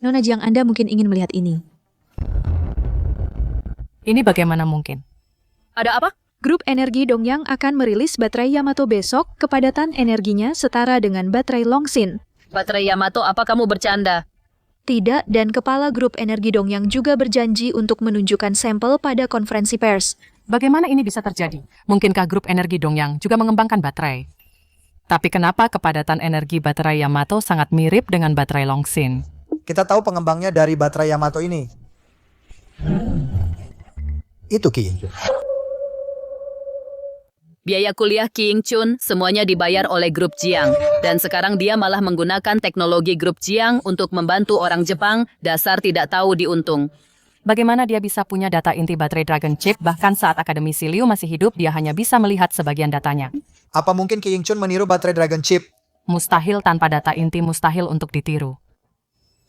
Nona Jiang, Anda mungkin ingin melihat ini. Ini bagaimana mungkin? Ada apa? Grup energi Dongyang akan merilis baterai Yamato besok. Kepadatan energinya setara dengan baterai Longsin. Baterai Yamato, apa kamu bercanda? Tidak, dan kepala grup energi Dongyang juga berjanji untuk menunjukkan sampel pada konferensi pers. Bagaimana ini bisa terjadi? Mungkinkah grup energi Dongyang juga mengembangkan baterai? Tapi kenapa kepadatan energi baterai Yamato sangat mirip dengan baterai Longsin? Kita tahu pengembangnya dari baterai Yamato ini. Itu Ki. Biaya kuliah Ki Ying-chun semuanya dibayar oleh grup Jiang. Dan sekarang dia malah menggunakan teknologi grup Jiang untuk membantu orang Jepang, dasar tidak tahu diuntung. Bagaimana dia bisa punya data inti baterai Dragon Chip, bahkan saat Akademisi Liu masih hidup dia hanya bisa melihat sebagian datanya? Apa mungkin Ki Ying-chun meniru baterai Dragon Chip? Mustahil, tanpa data inti mustahil untuk ditiru.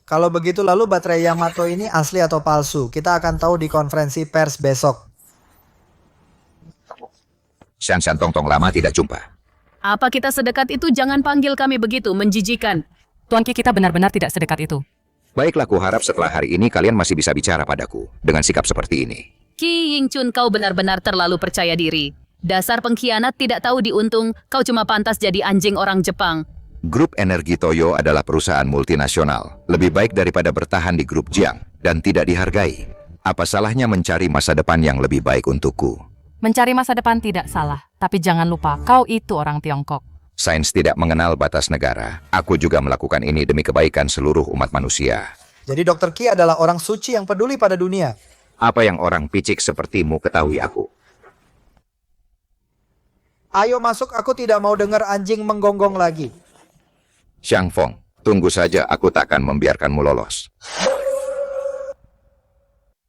Kalau begitu lalu baterai Yamato ini asli atau palsu? Kita akan tahu di konferensi pers besok. Shan Tong Tong lama tidak jumpa. Apa kita sedekat itu? Jangan panggil kami begitu, menjijikan. Tuan Ki, kita benar-benar tidak sedekat itu. Baiklah, kuharap setelah hari ini kalian masih bisa bicara padaku dengan sikap seperti ini. Ki Ying-chun, kau benar-benar terlalu percaya diri. Dasar pengkhianat tidak tahu diuntung, kau cuma pantas jadi anjing orang Jepang. Grup Energi Toyo adalah perusahaan multinasional. Lebih baik daripada bertahan di grup Jiang dan tidak dihargai. Apa salahnya mencari masa depan yang lebih baik untukku? Mencari masa depan tidak salah, tapi jangan lupa kau itu orang Tiongkok. Sains tidak mengenal batas negara. Aku juga melakukan ini demi kebaikan seluruh umat manusia. Jadi Dr. Ki adalah orang suci yang peduli pada dunia. Apa yang orang picik sepertimu ketahui aku? Ayo masuk, aku tidak mau dengar anjing menggonggong lagi. Xiang Fong, tunggu saja, aku takkan membiarkanmu lolos.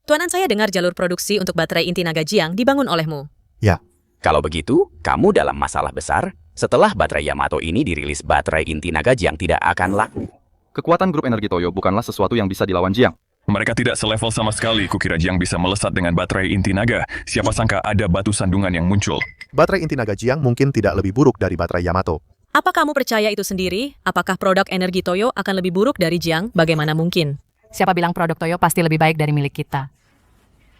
Tuanan, saya dengar jalur produksi untuk baterai inti naga Jiang dibangun olehmu. Ya. Kalau begitu, kamu dalam masalah besar. Setelah baterai Yamato ini dirilis, baterai inti naga Jiang tidak akan laku. Kekuatan grup energi Toyo bukanlah sesuatu yang bisa dilawan Jiang. Mereka tidak selevel sama sekali. Kukira Jiang bisa melesat dengan baterai inti naga. Siapa sangka ada batu sandungan yang muncul. Baterai inti naga Jiang mungkin tidak lebih buruk dari baterai Yamato. Apa kamu percaya itu sendiri? Apakah produk energi Toyo akan lebih buruk dari Jiang? Bagaimana mungkin? Siapa bilang produk Toyo pasti lebih baik dari milik kita?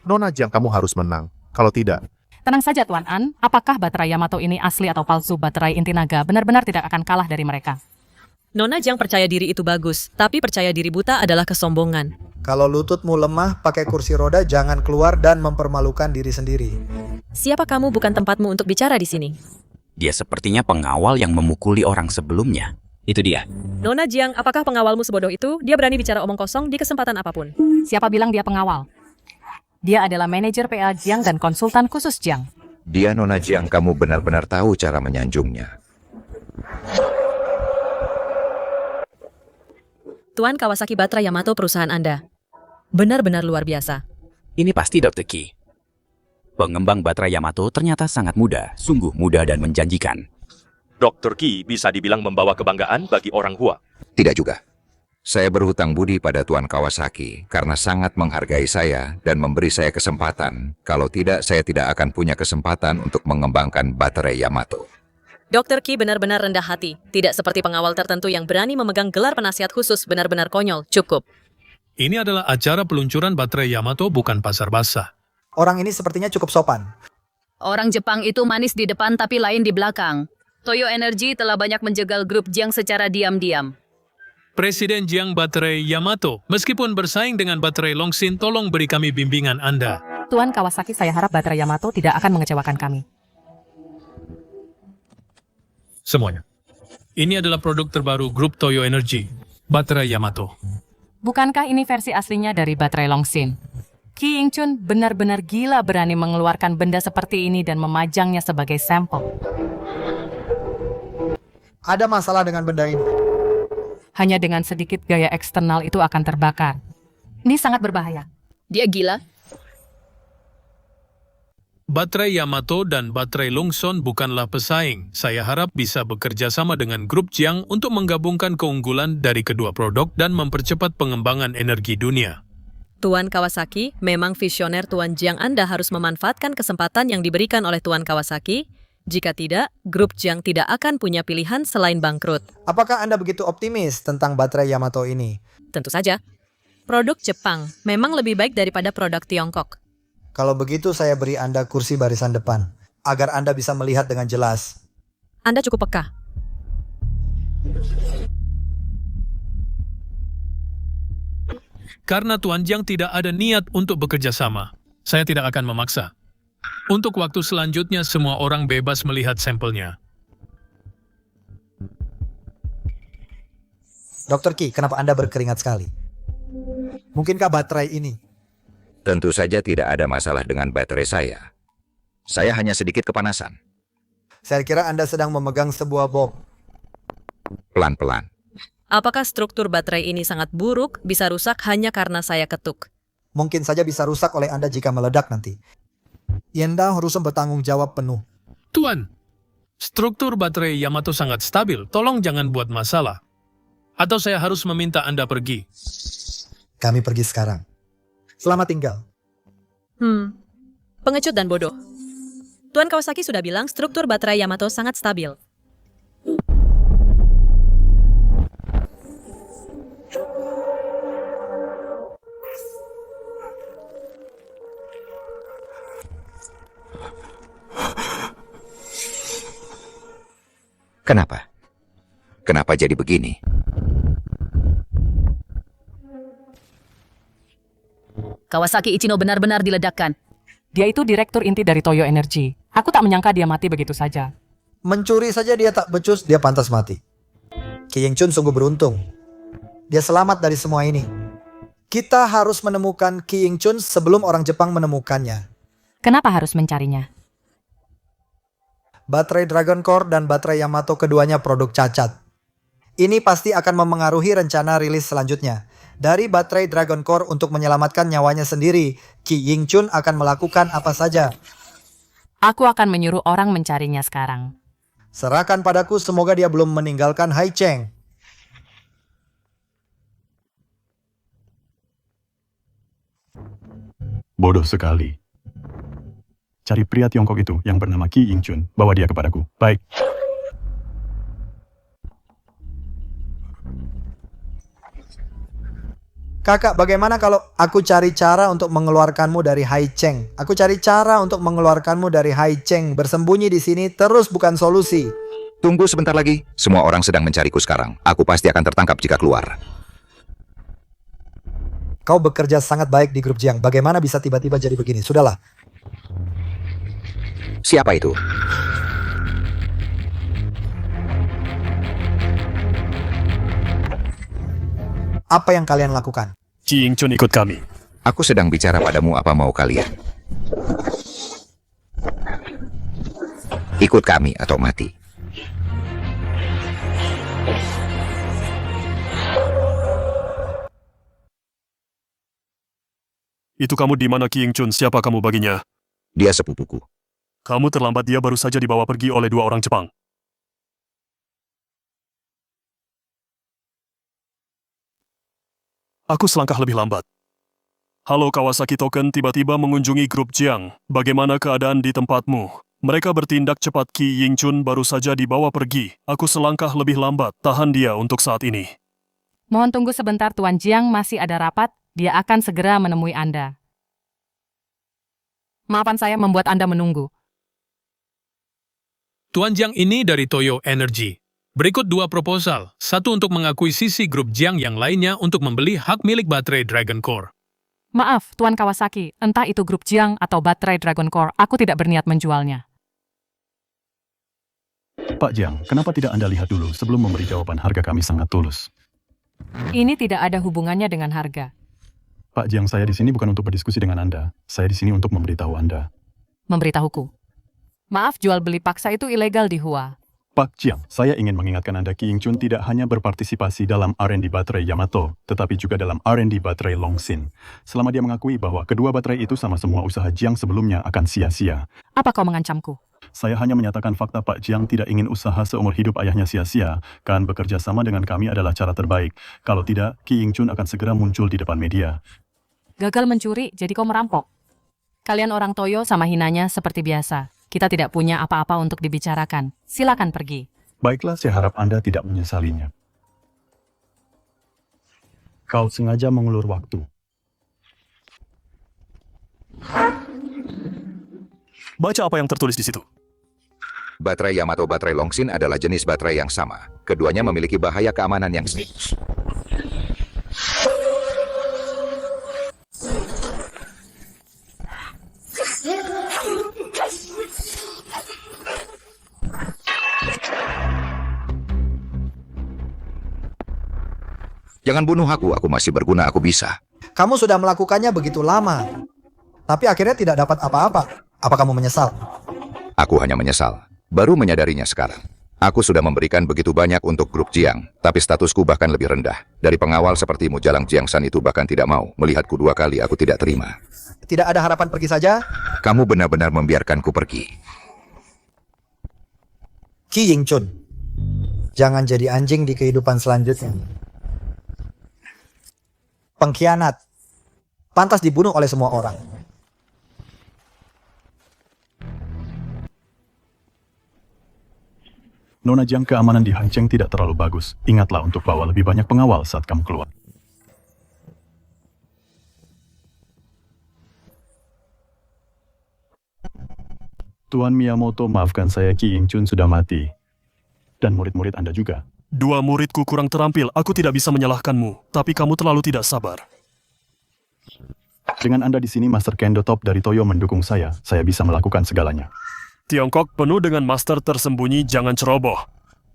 Nona Jiang, kamu harus menang. Kalau tidak... Tenang saja Tuan An, apakah baterai Yamato ini asli atau palsu? Baterai inti naga benar-benar tidak akan kalah dari mereka. Nona Jiang percaya diri itu bagus, tapi percaya diri buta adalah kesombongan. Kalau lututmu lemah, pakai kursi roda, jangan keluar dan mempermalukan diri sendiri. Siapa kamu? Bukan tempatmu untuk bicara di sini. Dia sepertinya pengawal yang memukuli orang sebelumnya. Itu dia. Nona Jiang, apakah pengawalmu sebodoh itu? Dia berani bicara omong kosong di kesempatan apapun. Siapa bilang dia pengawal? Dia adalah manajer PA Jiang dan konsultan khusus Jiang. Dia Nona Jiang, kamu benar-benar tahu cara menyanjungnya. Tuan Kawasaki, baterai Yamato perusahaan Anda benar-benar luar biasa. Ini pasti Dr. Ki. Pengembang baterai Yamato ternyata sangat muda, sungguh muda dan menjanjikan. Dr. Ki bisa dibilang membawa kebanggaan bagi orang Hua. Tidak juga. Saya berhutang budi pada Tuan Kawasaki karena sangat menghargai saya dan memberi saya kesempatan. Kalau tidak, saya tidak akan punya kesempatan untuk mengembangkan baterai Yamato. Dr. Ki benar-benar rendah hati. Tidak seperti pengawal tertentu yang berani memegang gelar penasihat khusus, benar-benar konyol. Cukup. Ini adalah acara peluncuran baterai Yamato, bukan pasar basah. Orang ini sepertinya cukup sopan. Orang Jepang itu manis di depan tapi lain di belakang. Toyo Energy telah banyak menjegal grup Jiang secara diam-diam. Presiden Jiang baterai Yamato, meskipun bersaing dengan baterai Longsin, tolong beri kami bimbingan Anda. Tuan Kawasaki, saya harap baterai Yamato tidak akan mengecewakan kami. Semuanya. Ini adalah produk terbaru grup Toyo Energy, baterai Yamato. Bukankah ini versi aslinya dari baterai Longsin? Ki Ying-chun benar-benar gila berani mengeluarkan benda seperti ini dan memajangnya sebagai sampel. Ada masalah dengan benda ini. Hanya dengan sedikit gaya eksternal itu akan terbakar. Ini sangat berbahaya. Dia gila. Baterai Yamato dan baterai Longson bukanlah pesaing. Saya harap bisa bekerja sama dengan grup Jiang untuk menggabungkan keunggulan dari kedua produk dan mempercepat pengembangan energi dunia. Tuan Kawasaki, memang visioner Tuan Jiang. Anda harus memanfaatkan kesempatan yang diberikan oleh Tuan Kawasaki. Jika tidak, grup Jiang tidak akan punya pilihan selain bangkrut. Apakah Anda begitu optimis tentang baterai Yamato ini? Tentu saja. Produk Jepang memang lebih baik daripada produk Tiongkok. Kalau begitu saya beri Anda kursi barisan depan, agar Anda bisa melihat dengan jelas. Anda cukup peka. Karena Tuan Jiang tidak ada niat untuk bekerja sama, saya tidak akan memaksa. Untuk waktu selanjutnya, semua orang bebas melihat sampelnya. Dr. Qi, kenapa Anda berkeringat sekali? Mungkinkah baterai ini? Tentu saja tidak ada masalah dengan baterai saya. Saya hanya sedikit kepanasan. Saya kira Anda sedang memegang sebuah bom. Pelan-pelan. Apakah struktur baterai ini sangat buruk, bisa rusak hanya karena saya ketuk? Mungkin saja bisa rusak oleh Anda jika meledak nanti. Anda harus bertanggung jawab penuh. Tuan, struktur baterai Yamato sangat stabil. Tolong jangan buat masalah. Atau saya harus meminta Anda pergi. Kami pergi sekarang. Selamat tinggal. Pengecut dan bodoh. Tuan Kawasaki sudah bilang struktur baterai Yamato sangat stabil. Kenapa? Kenapa jadi begini? Kawasaki Ichino benar-benar diledakkan. Dia itu direktur inti dari Toyo Energy. Aku tak menyangka dia mati begitu saja. Mencuri saja dia tak becus, dia pantas mati. Ki Ying-chun sungguh beruntung. Dia selamat dari semua ini. Kita harus menemukan Ki Ying-chun sebelum orang Jepang menemukannya. Kenapa harus mencarinya? Baterai Dragon Core dan baterai Yamato keduanya produk cacat. Ini pasti akan memengaruhi rencana rilis selanjutnya. Dari baterai Dragon Core untuk menyelamatkan nyawanya sendiri, Ki Ying-chun akan melakukan apa saja. Aku akan menyuruh orang mencarinya sekarang. Serahkan padaku, semoga dia belum meninggalkan Haicheng. Bodoh sekali. Cari pria Tiongkok itu yang bernama Ki Ying-chun. Bawa dia kepadaku. Baik. Kakak, bagaimana kalau aku cari cara untuk mengeluarkanmu dari Haicheng? Aku cari cara untuk mengeluarkanmu dari Haicheng. Bersembunyi di sini terus bukan solusi. Tunggu sebentar lagi. Semua orang sedang mencariku sekarang. Aku pasti akan tertangkap jika keluar. Kau bekerja sangat baik di grup Jiang. Bagaimana bisa tiba-tiba jadi begini? Sudahlah. Siapa itu? Apa yang kalian lakukan? Ki Ying-chun ikut kami. Aku sedang bicara padamu, apa mau kalian? Ikut kami atau mati. Itu kamu di mana, Ki Ying-chun? Siapa kamu baginya? Dia sepupuku. Kamu terlambat, dia baru saja dibawa pergi oleh 2 orang Jepang. Aku selangkah lebih lambat. Halo Kawasaki Token tiba-tiba mengunjungi grup Jiang. Bagaimana keadaan di tempatmu? Mereka bertindak cepat. Ki Ying-chun baru saja dibawa pergi. Aku selangkah lebih lambat. Tahan dia untuk saat ini. Mohon tunggu sebentar, Tuan Jiang, masih ada rapat. Dia akan segera menemui Anda. Maafkan saya membuat Anda menunggu. Tuan Jiang ini dari Toyo Energy. Berikut 2 proposal. Satu untuk mengakuisisi grup Jiang, yang lainnya untuk membeli hak milik baterai Dragon Core. Maaf, Tuan Kawasaki, entah itu grup Jiang atau baterai Dragon Core, aku tidak berniat menjualnya. Pak Jiang, kenapa tidak Anda lihat dulu sebelum memberi jawaban? Harga kami sangat tulus. Ini tidak ada hubungannya dengan harga. Pak Jiang, saya di sini bukan untuk berdiskusi dengan Anda. Saya di sini untuk memberitahu Anda. Memberitahuku. Maaf, jual beli paksa itu ilegal di Hua. Pak Jiang, saya ingin mengingatkan Anda, Ki Ying-chun tidak hanya berpartisipasi dalam R&D baterai Yamato, tetapi juga dalam R&D baterai Longsin. Selama dia mengakui bahwa kedua baterai itu sama semua usaha Jiang sebelumnya akan sia-sia. Apa kau mengancamku? Saya hanya menyatakan fakta Pak Jiang tidak ingin usaha seumur hidup ayahnya sia-sia. Kan bekerja sama dengan kami adalah cara terbaik. Kalau tidak, Ki Ying-chun akan segera muncul di depan media. Gagal mencuri, jadi kau merampok. Kalian orang Toyo sama hinanya seperti biasa. Kita tidak punya apa-apa untuk dibicarakan. Silakan pergi. Baiklah, saya harap Anda tidak menyesalinya. Kau sengaja mengulur waktu. Baca apa yang tertulis di situ. Baterai Yamato baterai Longsin adalah jenis baterai yang sama. Keduanya memiliki bahaya keamanan yang serius. Jangan bunuh aku masih berguna, aku bisa. Kamu sudah melakukannya begitu lama, tapi akhirnya tidak dapat apa-apa. Apa kamu menyesal? Aku hanya menyesal. Baru menyadarinya sekarang. Aku sudah memberikan begitu banyak untuk grup Jiang, tapi statusku bahkan lebih rendah. Dari pengawal sepertimu, Jalang Jiangsan itu bahkan tidak mau melihatku 2 kali, aku tidak terima. Tidak ada harapan pergi saja? Kamu benar-benar membiarkanku pergi. Qi Yingchun, jangan jadi anjing di kehidupan selanjutnya. Pengkhianat, pantas dibunuh oleh semua orang. Nona Jiang, keamanan di Haicheng tidak terlalu bagus. Ingatlah untuk bawa lebih banyak pengawal saat kamu keluar. Tuan Miyamoto, maafkan saya, Qi Yingchun sudah mati. Dan murid-murid Anda juga. 2 muridku kurang terampil, aku tidak bisa menyalahkanmu. Tapi kamu terlalu tidak sabar. Dengan Anda di sini, Master Kendo Top dari Toyo mendukung saya bisa melakukan segalanya. Tiongkok penuh dengan master tersembunyi, jangan ceroboh.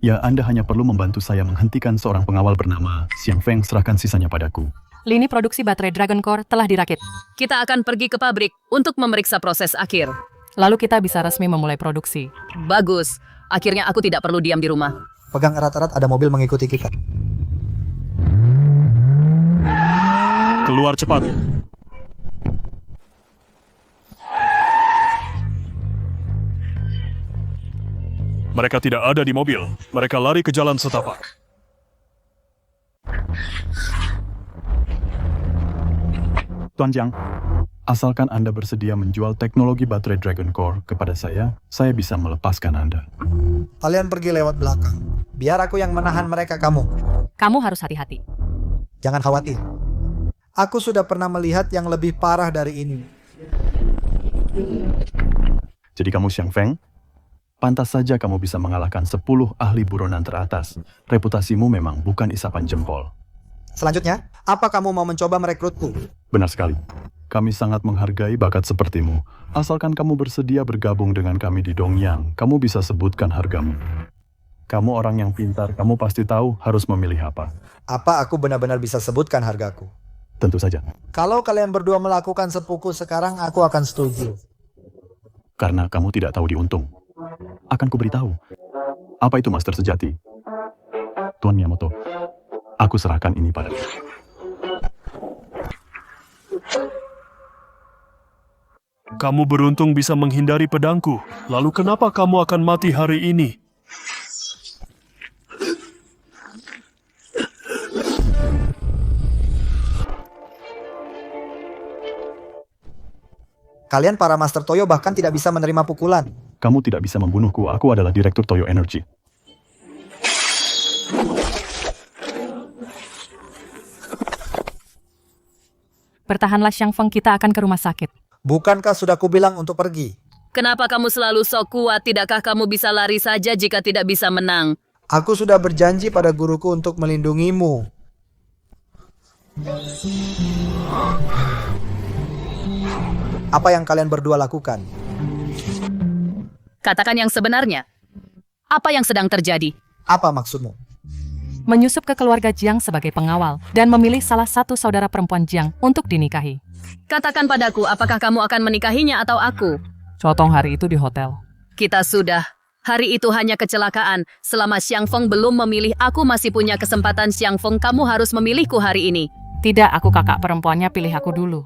Ya, Anda hanya perlu membantu saya menghentikan seorang pengawal bernama Xiang Feng, serahkan sisanya padaku. Lini produksi baterai Dragon Core telah dirakit. Kita akan pergi ke pabrik untuk memeriksa proses akhir. Lalu kita bisa resmi memulai produksi. Bagus. Akhirnya aku tidak perlu diam di rumah. Pegang erat-erat, ada mobil mengikuti kita. Keluar cepat. Mereka tidak ada di mobil. Mereka lari ke jalan setapak. Tuan Jiang, asalkan Anda bersedia menjual teknologi baterai Dragon Core kepada saya bisa melepaskan Anda. Kalian pergi lewat belakang. Biar aku yang menahan mereka, kamu. Kamu harus hati-hati. Jangan khawatir. Aku sudah pernah melihat yang lebih parah dari ini. Jadi kamu Xiang Feng? Pantas saja kamu bisa mengalahkan 10 ahli buronan teratas. Reputasimu memang bukan isapan jempol. Selanjutnya, apa kamu mau mencoba merekrutku? Benar sekali. Kami sangat menghargai bakat sepertimu. Asalkan kamu bersedia bergabung dengan kami di Dongyang, kamu bisa sebutkan hargamu. Kamu orang yang pintar, kamu pasti tahu harus memilih apa. Apa aku benar-benar bisa sebutkan hargaku? Tentu saja. Kalau kalian berdua melakukan sepuku sekarang, aku akan setuju. Karena kamu tidak tahu diuntung. Akan kuberitahu. Apa itu master sejati? Tuan Miyamoto, aku serahkan ini padamu. Kamu beruntung bisa menghindari pedangku. Lalu kenapa kamu akan mati hari ini? Kalian para Master Toyo bahkan tidak bisa menerima pukulan. Kamu tidak bisa membunuhku, aku adalah Direktur Toyo Energy. Bertahanlah Xiang Feng, kita akan ke rumah sakit. Bukankah sudah kubilang untuk pergi? Kenapa kamu selalu sok kuat? Tidakkah kamu bisa lari saja jika tidak bisa menang? Aku sudah berjanji pada guruku untuk melindungimu. Apa yang kalian berdua lakukan? Katakan yang sebenarnya. Apa yang sedang terjadi? Apa maksudmu? Menyusup ke keluarga Jiang sebagai pengawal dan memilih salah satu saudara perempuan Jiang untuk dinikahi. Katakan padaku, apakah kamu akan menikahinya atau aku? Cotong hari itu di hotel. Kita sudah. Hari itu hanya kecelakaan. Selama Xiang Feng belum memilih, aku masih punya kesempatan. Xiang Feng, kamu harus memilihku hari ini. Tidak, aku kakak perempuannya, pilih aku dulu.